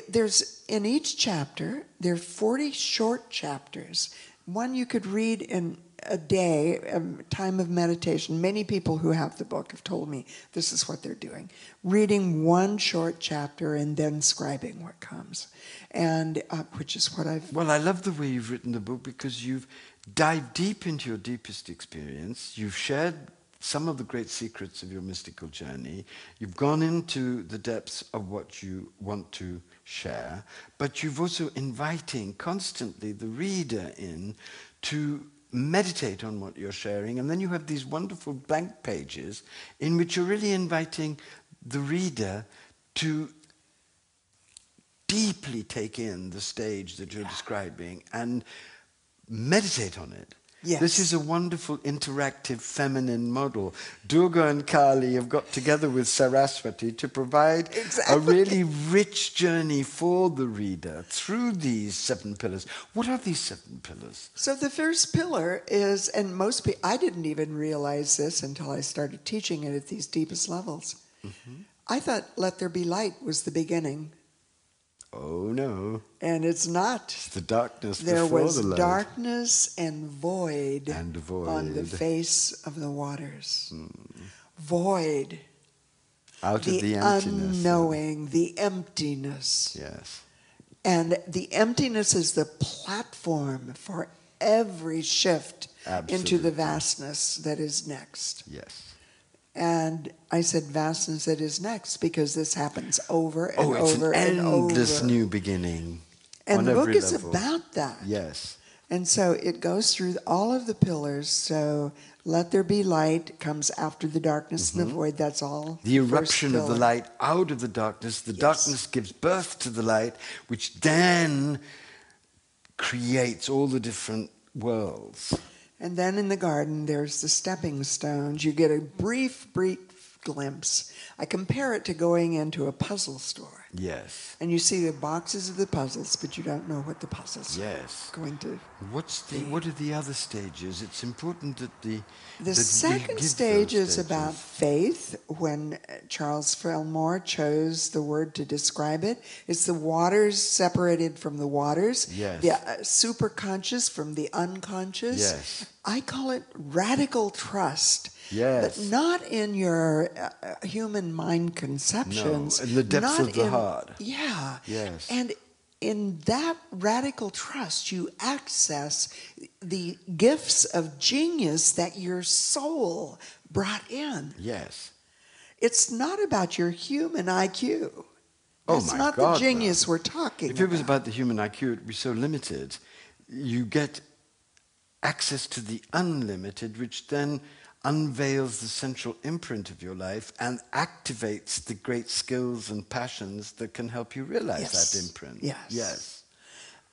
There's in each chapter, there are 40 short chapters. One you could read in a day, a time of meditation. Many people who have the book have told me this is what they're doing. Reading one short chapter and then scribing what comes. And which is what I've... Well, I love the way you've written the book because you've dived deep into your deepest experience. You've shared some of the great secrets of your mystical journey. You've gone into the depths of what you want to share, but you've also inviting constantly the reader in to meditate on what you're sharing, and then you have these wonderful blank pages in which you're really inviting the reader to deeply take in the stage that you're describing and meditate on it. Yes. This is a wonderful interactive feminine model. Durga and Kali have got together with Saraswati to provide a really rich journey for the reader through these 7 pillars. What are these 7 pillars? So the first pillar is, and most people, I didn't even realize this until I started teaching it at these deepest levels. Mm-hmm. I thought let there be light was the beginning. Oh, no. And it's not. It's the darkness there before was the light. Darkness and void on the void. face of the waters. Void. Out of the emptiness. Unknowing, the emptiness. Yes. And the emptiness is the platform for every shift into the vastness that is next. Yes. And I said vastness that is next because this happens over and over and over. It's an endless new beginning. And the book is level. about that. Yes. And so it goes through all of the pillars. So let there be light comes after the darkness and the void. That's all. The eruption of the light out of the darkness. The darkness gives birth to the light, which then creates all the different worlds. And then in the garden, there's the stepping stones. You get a brief glimpse. I compare it to going into a puzzle store. Yes. And you see the boxes of the puzzles, but you don't know what the puzzles are going to What are the other stages? It's important that the second stage is about faith. When Charles Fillmore chose the word to describe it, it's the waters separated from the waters. Yes. The superconscious from the unconscious. Yes. I call it radical trust. Yes. But not in your human mind conceptions. No, in the depths of the heart. Yeah. Yes. And in that radical trust, you access the gifts of genius that your soul brought in. Yes. It's not about your human IQ. Oh, It's my not God, the genius we're talking about. If it was about the human IQ, it would be so limited. You get access to the unlimited, which then unveils the central imprint of your life and activates the great skills and passions that can help you realize that imprint. Yes.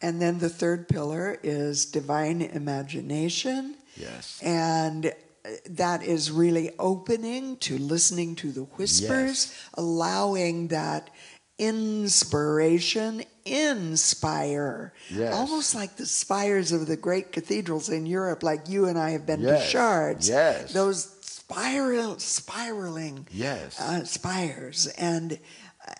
And then the third pillar is divine imagination. Yes. And that is really opening to listening to the whispers, allowing that inspiration inspire. Yes. Almost like the spires of the great cathedrals in Europe, like you and I have been to Shards. Yes. Those spiraling spires and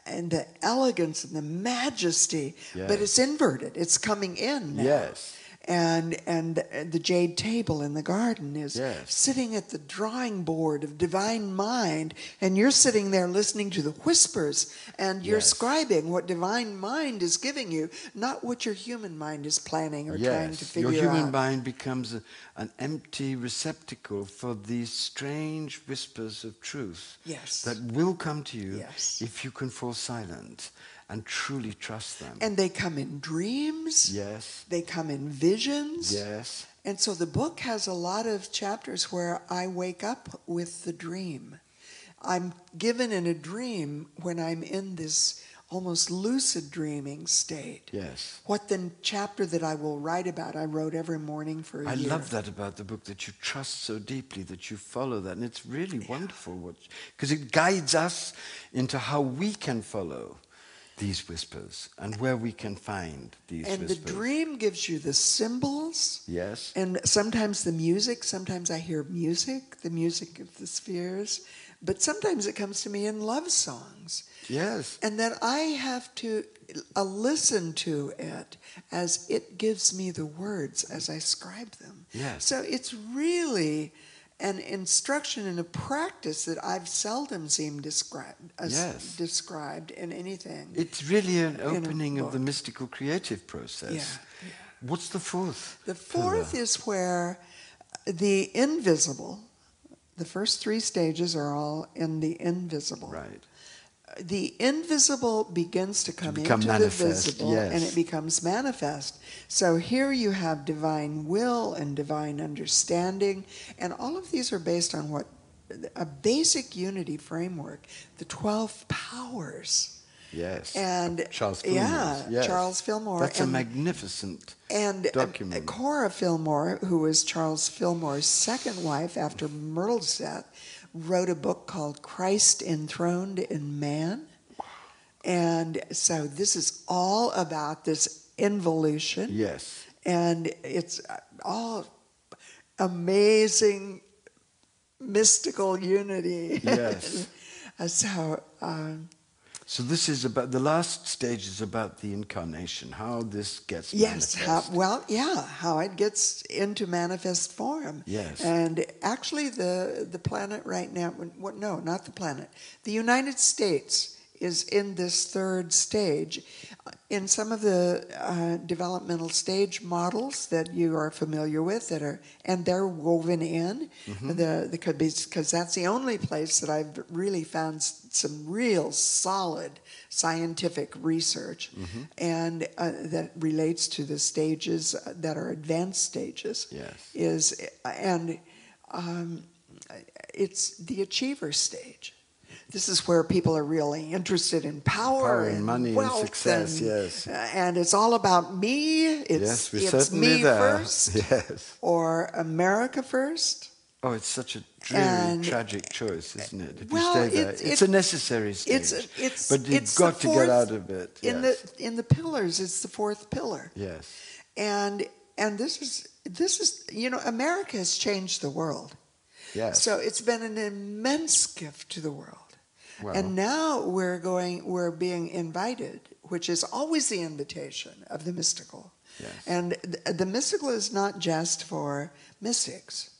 the elegance and the majesty. But it's inverted. It's coming in now. Yes. And the jade table in the garden is sitting at the drawing board of divine mind, and you're sitting there listening to the whispers, and you're scribing what divine mind is giving you, not what your human mind is planning or trying to figure out. Your human mind becomes an empty receptacle for these strange whispers of truth that will come to you if you can fall silent and truly trust them. And they come in dreams. Yes. They come in visions. Yes. And so the book has a lot of chapters where I wake up with the dream. I'm given in a dream when I'm in this almost lucid dreaming state. Yes. What the chapter that I will write about, I wrote every morning for a year. I love that about the book, that you trust so deeply, that you follow that. And it's really wonderful because it guides us into how we can follow these whispers and where we can find these whispers. And the dream gives you the symbols. Yes. And sometimes the music. Sometimes I hear music, the music of the spheres. But sometimes it comes to me in love songs. Yes. And then I have to listen to it as it gives me the words as I scribe them. Yes. So it's really an instruction and a practice that I've seldom seen described in anything. It's really an opening of the mystical creative process. Yeah. What's the fourth? The fourth is where the invisible, the first 3 stages are all in the invisible. Right. The invisible begins to come into manifest, the visible, and it becomes manifest. So here you have divine will and divine understanding, and all of these are based on a basic unity framework, the 12 powers. Yes. And Charles Fillmore's. Yes. Charles Fillmore. That's a magnificent document. Cora Fillmore, who was Charles Fillmore's second wife after Myrtle's death, wrote a book called Christ Enthroned in Man. And so this is all about this involution. Yes. And it's all amazing mystical unity. Yes. So this is about, the last stage is about the incarnation, how this gets manifest. Yes, how it gets into manifest form. Yes. And actually the planet right now, no, not the planet, the United States is in this third stage. In some of the developmental stage models that you are familiar with, they're woven in, because that's the only place that I've really found some real solid scientific research, and that relates to the stages that are advanced stages. Yes. It's the achiever stage. This is where people are really interested in power and money wealth and success. Yes, and it's all about me. Yes, we're it's certainly me there. first. Yes. Or America first. Oh, it's such a dreary, tragic choice, isn't it? If you stay there, it's a necessary stage. But you've got to get out of it. In the pillars, it's the fourth pillar. Yes. And this is America has changed the world. Yes. So it's been an immense gift to the world. Wow. And now we're being invited, which is always the invitation of the mystical. Yes. And the mystical is not just for mystics.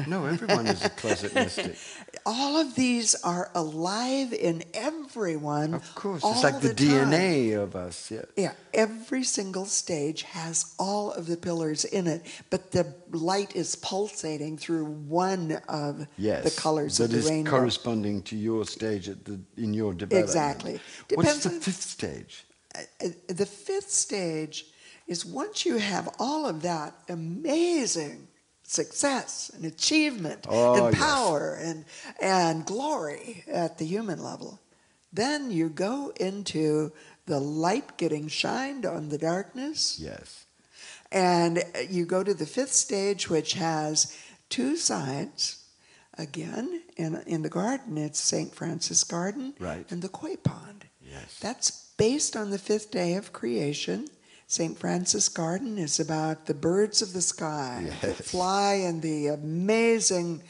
No, everyone is a closet mystic. All of these are alive in everyone. Of course, all it's like the DNA of us. Yeah. Yeah, every single stage has all of the pillars in it, but the light is pulsating through one of the colors of the rainbow. That is corresponding to your stage in your development. Exactly. What's the fifth stage? The fifth stage is once you have all of that amazing success and achievement and power and glory at the human level, then you go into the light getting shined on the darkness. Yes. And you go to the fifth stage, which has two sides. Again, in the garden, it's St. Francis Garden and the koi pond. Yes. That's based on the fifth day of creation. St. Francis Garden is about the birds of the sky that fly and the amazing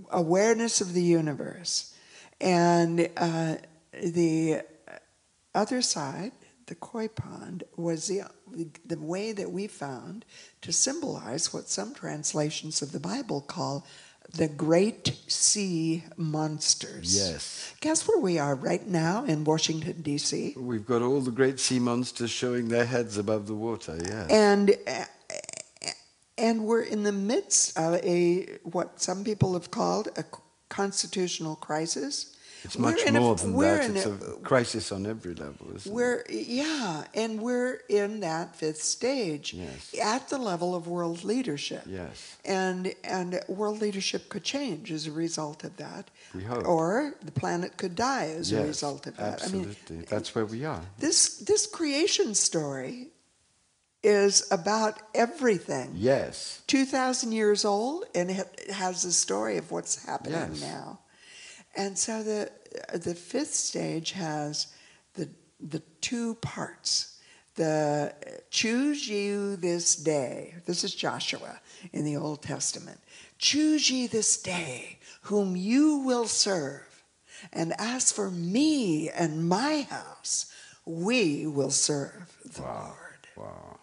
awareness of the universe. And the other side, the koi pond, was the way that we found to symbolize what some translations of the Bible call the great sea monsters. Yes. Guess where we are right now in Washington, D.C.? We've got all the great sea monsters showing their heads above the water, yes. And we're in the midst of what some people have called a constitutional crisis. It's much more than that. It's a crisis on every level, isn't it? And we're in that fifth stage at the level of world leadership. Yes. And world leadership could change as a result of that. We hope. Or the planet could die as a result of that. Absolutely. That's where we are. This creation story is about everything. Yes. 2,000 years old, and it has the story of what's happening now. And so the fifth stage has the two parts. The choose you this day. This is Joshua in the Old Testament. Choose ye this day whom you will serve. And as for me and my house, we will serve the Lord. Wow.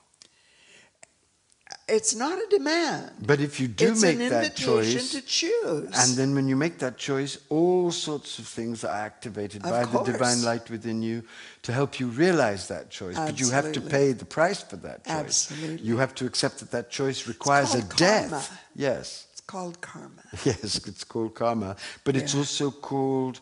It's not a demand. But if you do make that choice, it's an invitation to choose. And then when you make that choice, all sorts of things are activated by the divine light within you to help you realize that choice. Absolutely. But you have to pay the price for that choice. Absolutely. You have to accept that choice requires a death. Karma. Yes. It's called karma. Yes, it's called karma. But it's also called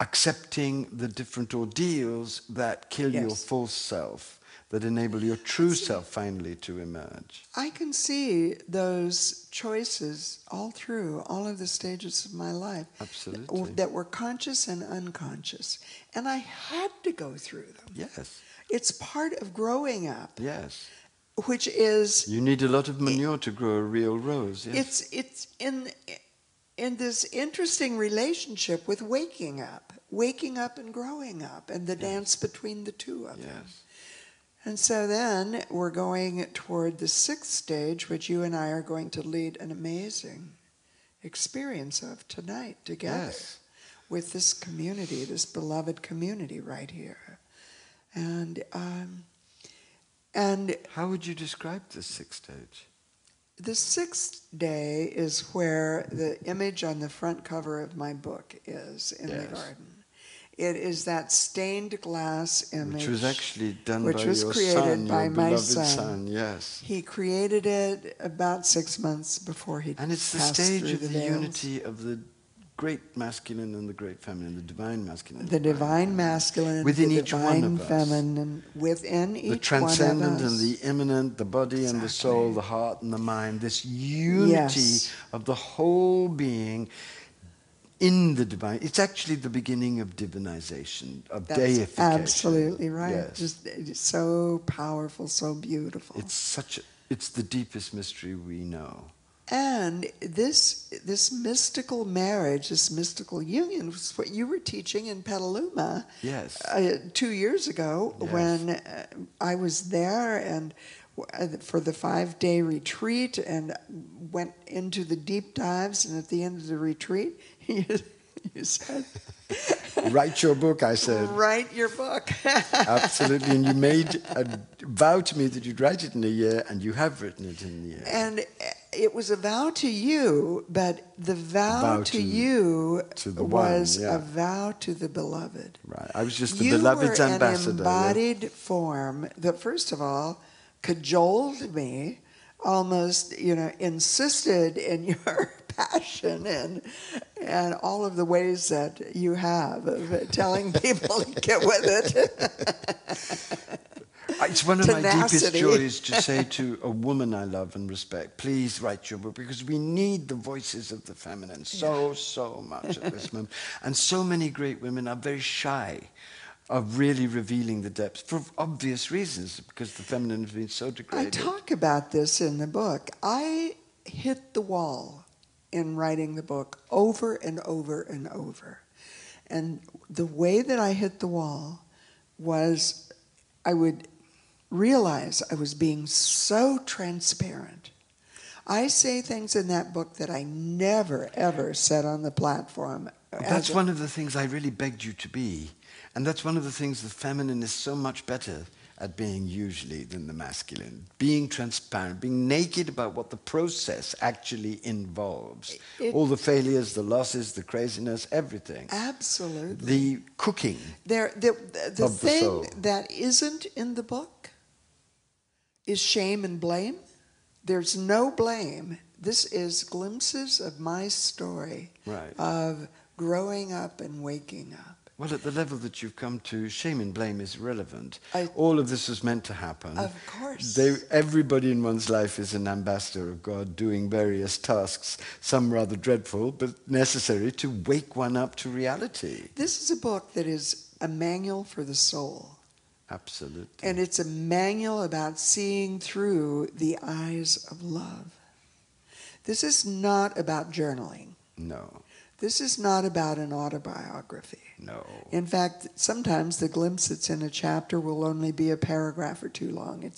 accepting the different ordeals that kill your false self, that enable your true self finally to emerge. I can see those choices all through all of the stages of my life. Absolutely. That were conscious and unconscious. And I had to go through them. Yes. It's part of growing up. Yes. Which is... You need a lot of manure to grow a real rose. Yes. It's in this interesting relationship with waking up and growing up, and the dance between the two of them. Yes. And so then we're going toward the sixth stage, which you and I are going to lead an amazing experience of tonight together with this community, this beloved community right here. And how would you describe this sixth stage? The sixth day is where the image on the front cover of my book is in the garden. It is that stained glass image, which was actually done which by was your created son, by your my beloved son. Yes. He created it about 6 months before he and it's the passed stage through of the veils. unity of the great masculine and the great feminine, the divine masculine. The divine masculine, within the each divine one of us. feminine, within each one of us. The transcendent and the immanent, the body and the soul, the heart and the mind, this unity of the whole being in the divine. It's actually the beginning of divinization, of deification. Absolutely right. Yes. Just it's so powerful, so beautiful. It's the deepest mystery we know. And this mystical marriage, this mystical union, was what you were teaching in Petaluma 2 years ago when I was there and for the 5-day retreat and went into the deep dives. And at the end of the retreat, you said... Write your book, I said. Write your book. Absolutely. And you made a vow to me that you'd write it in a year, and you have written it in a year. And it was a vow to you, but the vow to you was a vow to the beloved. Right. I was just the beloved's ambassador. You were an embodied form that, first of all, cajoled me, almost, insisted in your passion and all of the ways that you have of telling people to get with it. It's one of my deepest joys to say to a woman I love and respect, please write your book, because we need the voices of the feminine so much at this moment. And so many great women are very shy of really revealing the depths for obvious reasons, because the feminine has been so degraded. I talk about this in the book. I hit the wall in writing the book over and over and over. And the way that I hit the wall was I would realize I was being so transparent. I say things in that book that I never, ever said on the platform. That's one of the things I really begged you to be. And that's one of the things the feminine is so much better at being usually than the masculine. Being transparent, being naked about what the process actually involves. All the failures, the losses, the craziness, everything. Absolutely. The cooking the thing soul. That isn't in the book is shame and blame. There's no blame. This is glimpses of my story of growing up and waking up. Well, at the level that you've come to, shame and blame is irrelevant. All of this was meant to happen. Of course. Everybody in one's life is an ambassador of God doing various tasks, some rather dreadful, but necessary to wake one up to reality. This is a book that is a manual for the soul. Absolutely. And it's a manual about seeing through the eyes of love. This is not about journaling. No. This is not about an autobiography. No. In fact, sometimes the glimpse that's in a chapter will only be a paragraph or two long.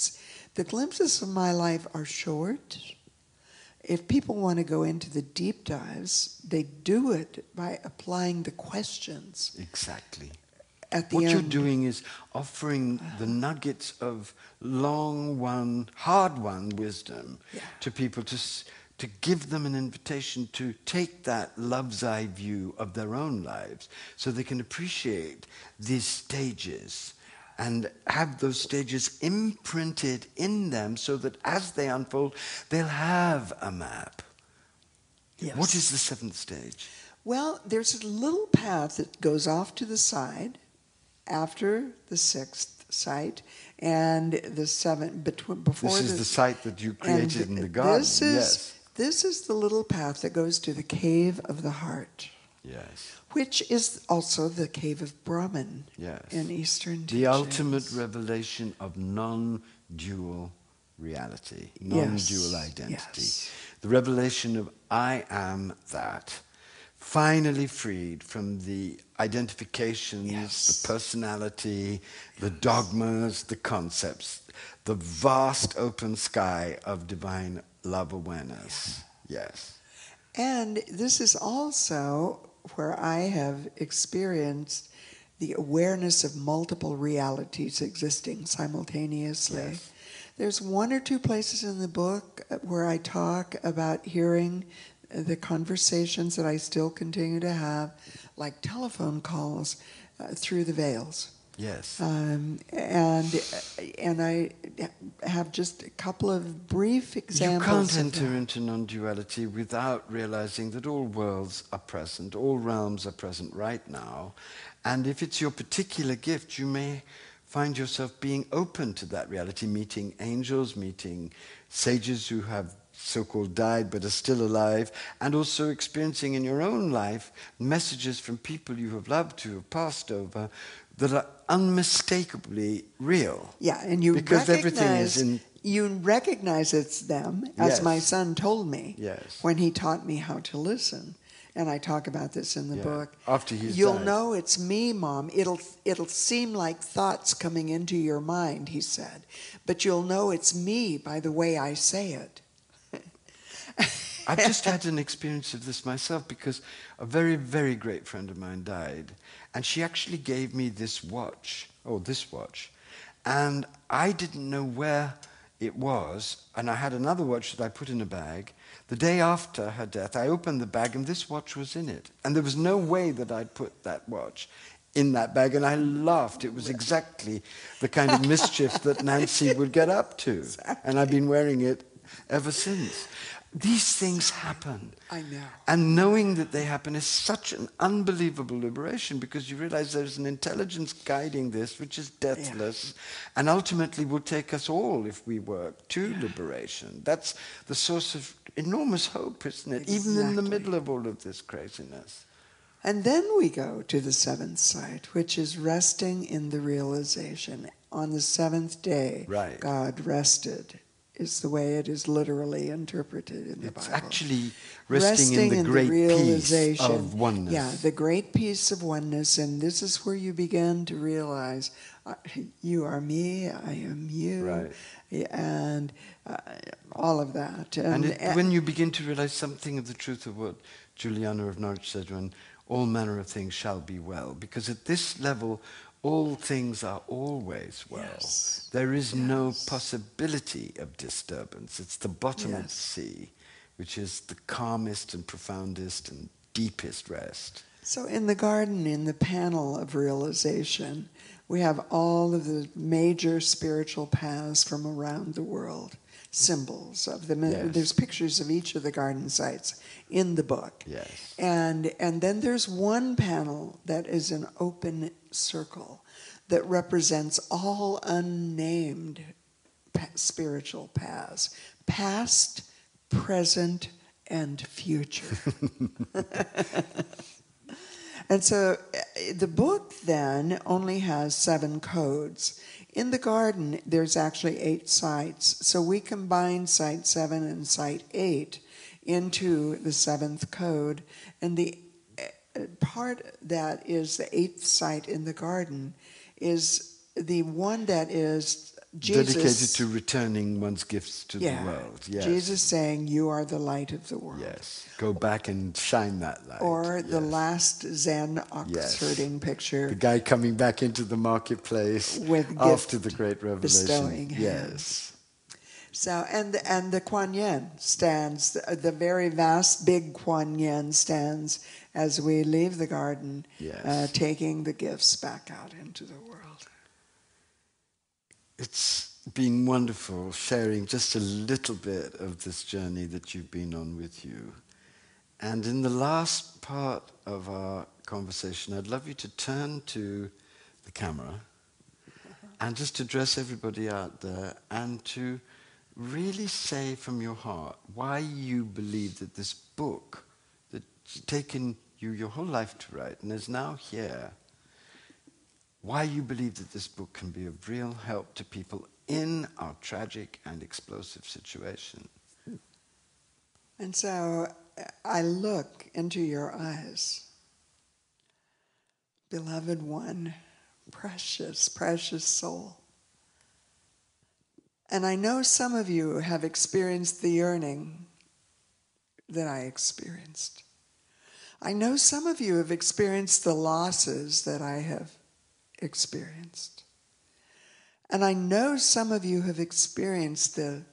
The glimpses of my life are short. If people want to go into the deep dives, they do it by applying the questions. Exactly. At the what end. you're doing is offering the nuggets of long-won, hard-won wisdom to people to give them an invitation to take that love's eye view of their own lives so they can appreciate these stages and have those stages imprinted in them so that as they unfold, they'll have a map. Yes. What is the seventh stage? Well, there's a little path that goes off to the side after the sixth site, and the seventh before This is the site that you created in the garden. This is the little path that goes to the cave of the heart. Yes. Which is also the cave of Brahman. Yes. In Eastern teachings. The ultimate revelation of non-dual reality, non-dual identity. Yes. The revelation of I am that, finally freed from the identifications, the personality, the dogmas, the concepts, the vast open sky of divine love awareness. Yes. And this is also where I have experienced the awareness of multiple realities existing simultaneously. Yes. There's one or two places in the book where I talk about hearing the conversations that I still continue to have, like telephone calls through the veils. Yes. And I have just a couple of brief examples. You can't enter into non-duality without realizing that all worlds are present, all realms are present right now. And if it's your particular gift, you may find yourself being open to that reality, meeting angels, meeting sages who have so-called died but are still alive, and also experiencing in your own life messages from people you have loved, who have passed over, that are unmistakably real. Yeah, and you recognize it's them, as my son told me when he taught me how to listen. And I talk about this in the book. After he's You'll died. know it's me, Mom. It'll seem like thoughts coming into your mind, he said. But you'll know it's me by the way I say it. I've just had an experience of this myself, because a very, very great friend of mine died, and she actually gave me this watch, and I didn't know where it was, and I had another watch that I put in a bag. The day after her death, I opened the bag, and this watch was in it, and there was no way that I'd put that watch in that bag, and I laughed. It was exactly the kind of mischief that Nancy would get up to, and I've been wearing it ever since. These things happen. I know. And knowing that they happen is such an unbelievable liberation, because you realize there's an intelligence guiding this which is deathless and ultimately will take us all, if we work, to liberation. That's the source of enormous hope, isn't it? Exactly. Even in the middle of all of this craziness. And then we go to the seventh site, which is resting in the realization. On the seventh day, God rested, is the way it is literally interpreted in the Bible. It's actually resting in the great peace of oneness. Yeah, the great peace of oneness. And this is where you begin to realize, you are me, I am you, and all of that. And when you begin to realize something of the truth of what Juliana of Norwich said, when all manner of things shall be well, because at this level, all things are always well. Yes. There is no possibility of disturbance. It's the bottom of the sea, which is the calmest and profoundest and deepest rest. So in the garden, in the panel of realization, we have all of the major spiritual paths from around the world, symbols of them. Yes. There's pictures of each of the garden sites in the book. Yes. And then there's one panel that is an open circle that represents all unnamed spiritual paths, past, present, and future. And so the book then only has 7 codes. In the garden, there's actually 8 sites. So we combine site 7 and site 8 into the 7th code. And the part that is the 8th site in the garden is the one that is Jesus, dedicated to returning one's gifts to the world. Yes. Jesus saying, you are the light of the world. Yes. Go back and shine that light. Or the last Zen ox herding picture. The guy coming back into the marketplace after the great revelation. Bestowing yes. So, and the Kuan Yin stands, the very vast big Kuan Yin stands as we leave the garden, taking the gifts back out into the world. It's been wonderful sharing just a little bit of this journey that you've been on with you. And in the last part of our conversation, I'd love you to turn to the camera and just to address everybody out there and to really say from your heart why you believe that this book that's taken you your whole life to write and is now here, why you believe that this book can be of real help to people in our tragic and explosive situation. And so I look into your eyes, beloved one, precious, precious soul. And I know some of you have experienced the yearning that I experienced. I know some of you have experienced the losses that I have experienced. And I know some of you have experienced the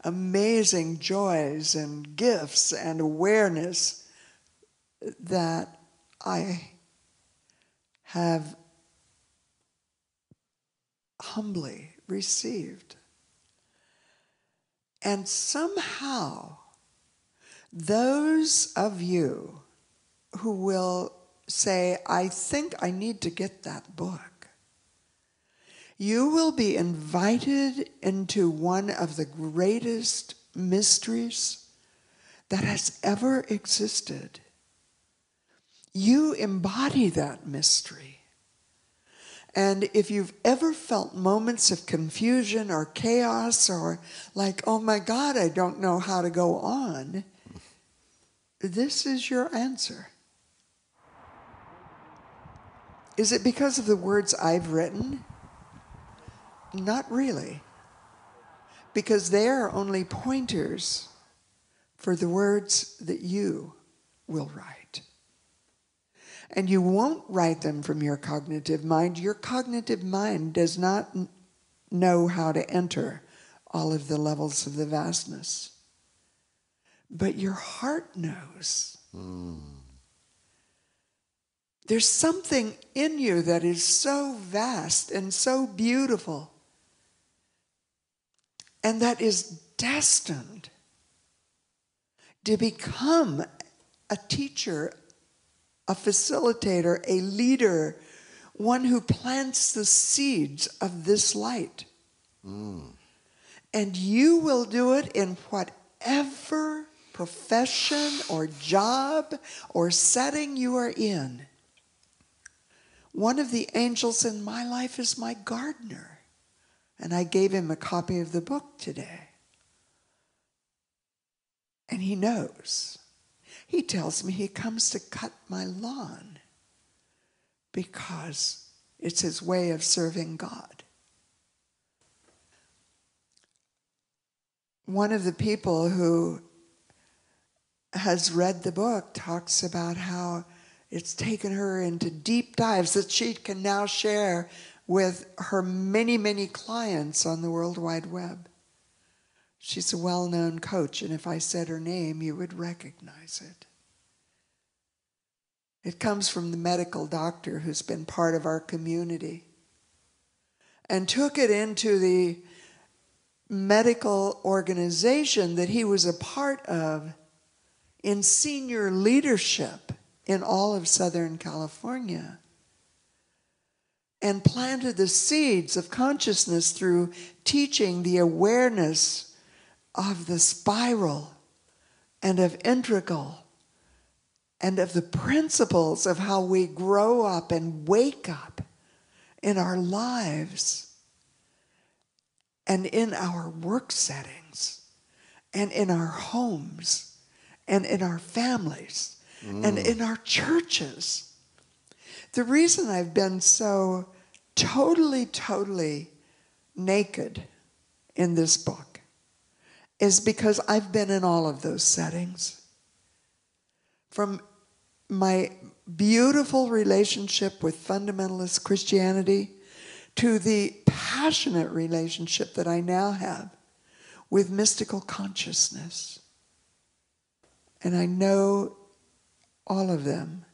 amazing joys and gifts and awareness that I have humbly received. And somehow, those of you who will say, I think I need to get that book, you will be invited into one of the greatest mysteries that has ever existed. You embody that mystery. And if you've ever felt moments of confusion or chaos or like, oh my God, I don't know how to go on, this is your answer. Is it because of the words I've written? Not really. Because they are only pointers for the words that you will write. And you won't write them from your cognitive mind. Your cognitive mind does not know how to enter all of the levels of the vastness. But your heart knows. There's something in you that is so vast and so beautiful, and that is destined to become a teacher, a facilitator, a leader, one who plants the seeds of this light. And you will do it in whatever profession or job or setting you are in. One of the angels in my life is my gardener, and I gave him a copy of the book today. And he knows. He tells me he comes to cut my lawn because it's his way of serving God. One of the people who has read the book talks about how it's taken her into deep dives that she can now share with her many, many clients on the World Wide Web. She's a well-known coach, and if I said her name, you would recognize it. It comes from the medical doctor who's been part of our community and took it into the medical organization that he was a part of in senior leadership in all of Southern California, and planted the seeds of consciousness through teaching the awareness of the spiral and of integral and of the principles of how we grow up and wake up in our lives and in our work settings and in our homes and in our families and in our churches. The reason I've been so totally naked in this book is because I've been in all of those settings. From my beautiful relationship with fundamentalist Christianity to the passionate relationship that I now have with mystical consciousness. And I know all of them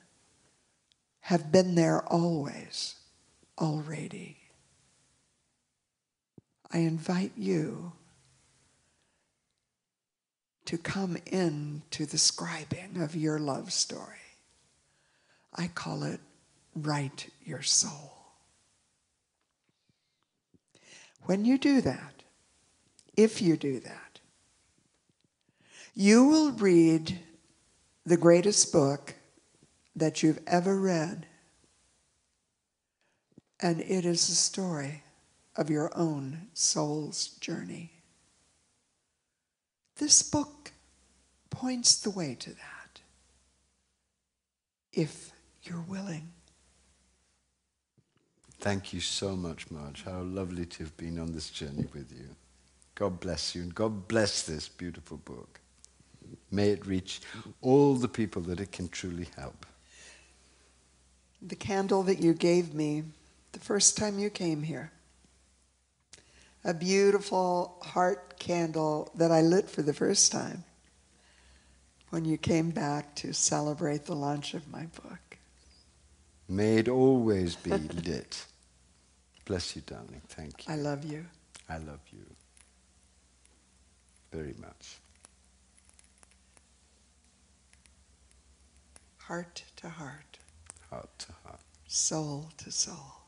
have been there always, already. I invite you to come into the scribing of your love story. I call it Write Your Soul. When you do that, if you do that, you will read the greatest book that you've ever read. And it is the story of your own soul's journey. This book points the way to that, if you're willing. Thank you so much, Marj. How lovely to have been on this journey with you. God bless you, and God bless this beautiful book. May it reach all the people that it can truly help. The candle that you gave me the first time you came here, a beautiful heart candle that I lit for the first time when you came back to celebrate the launch of my book. May it always be lit. Bless you, darling. Thank you. I love you. I love you very much. Heart to heart. Heart to heart. Soul to soul.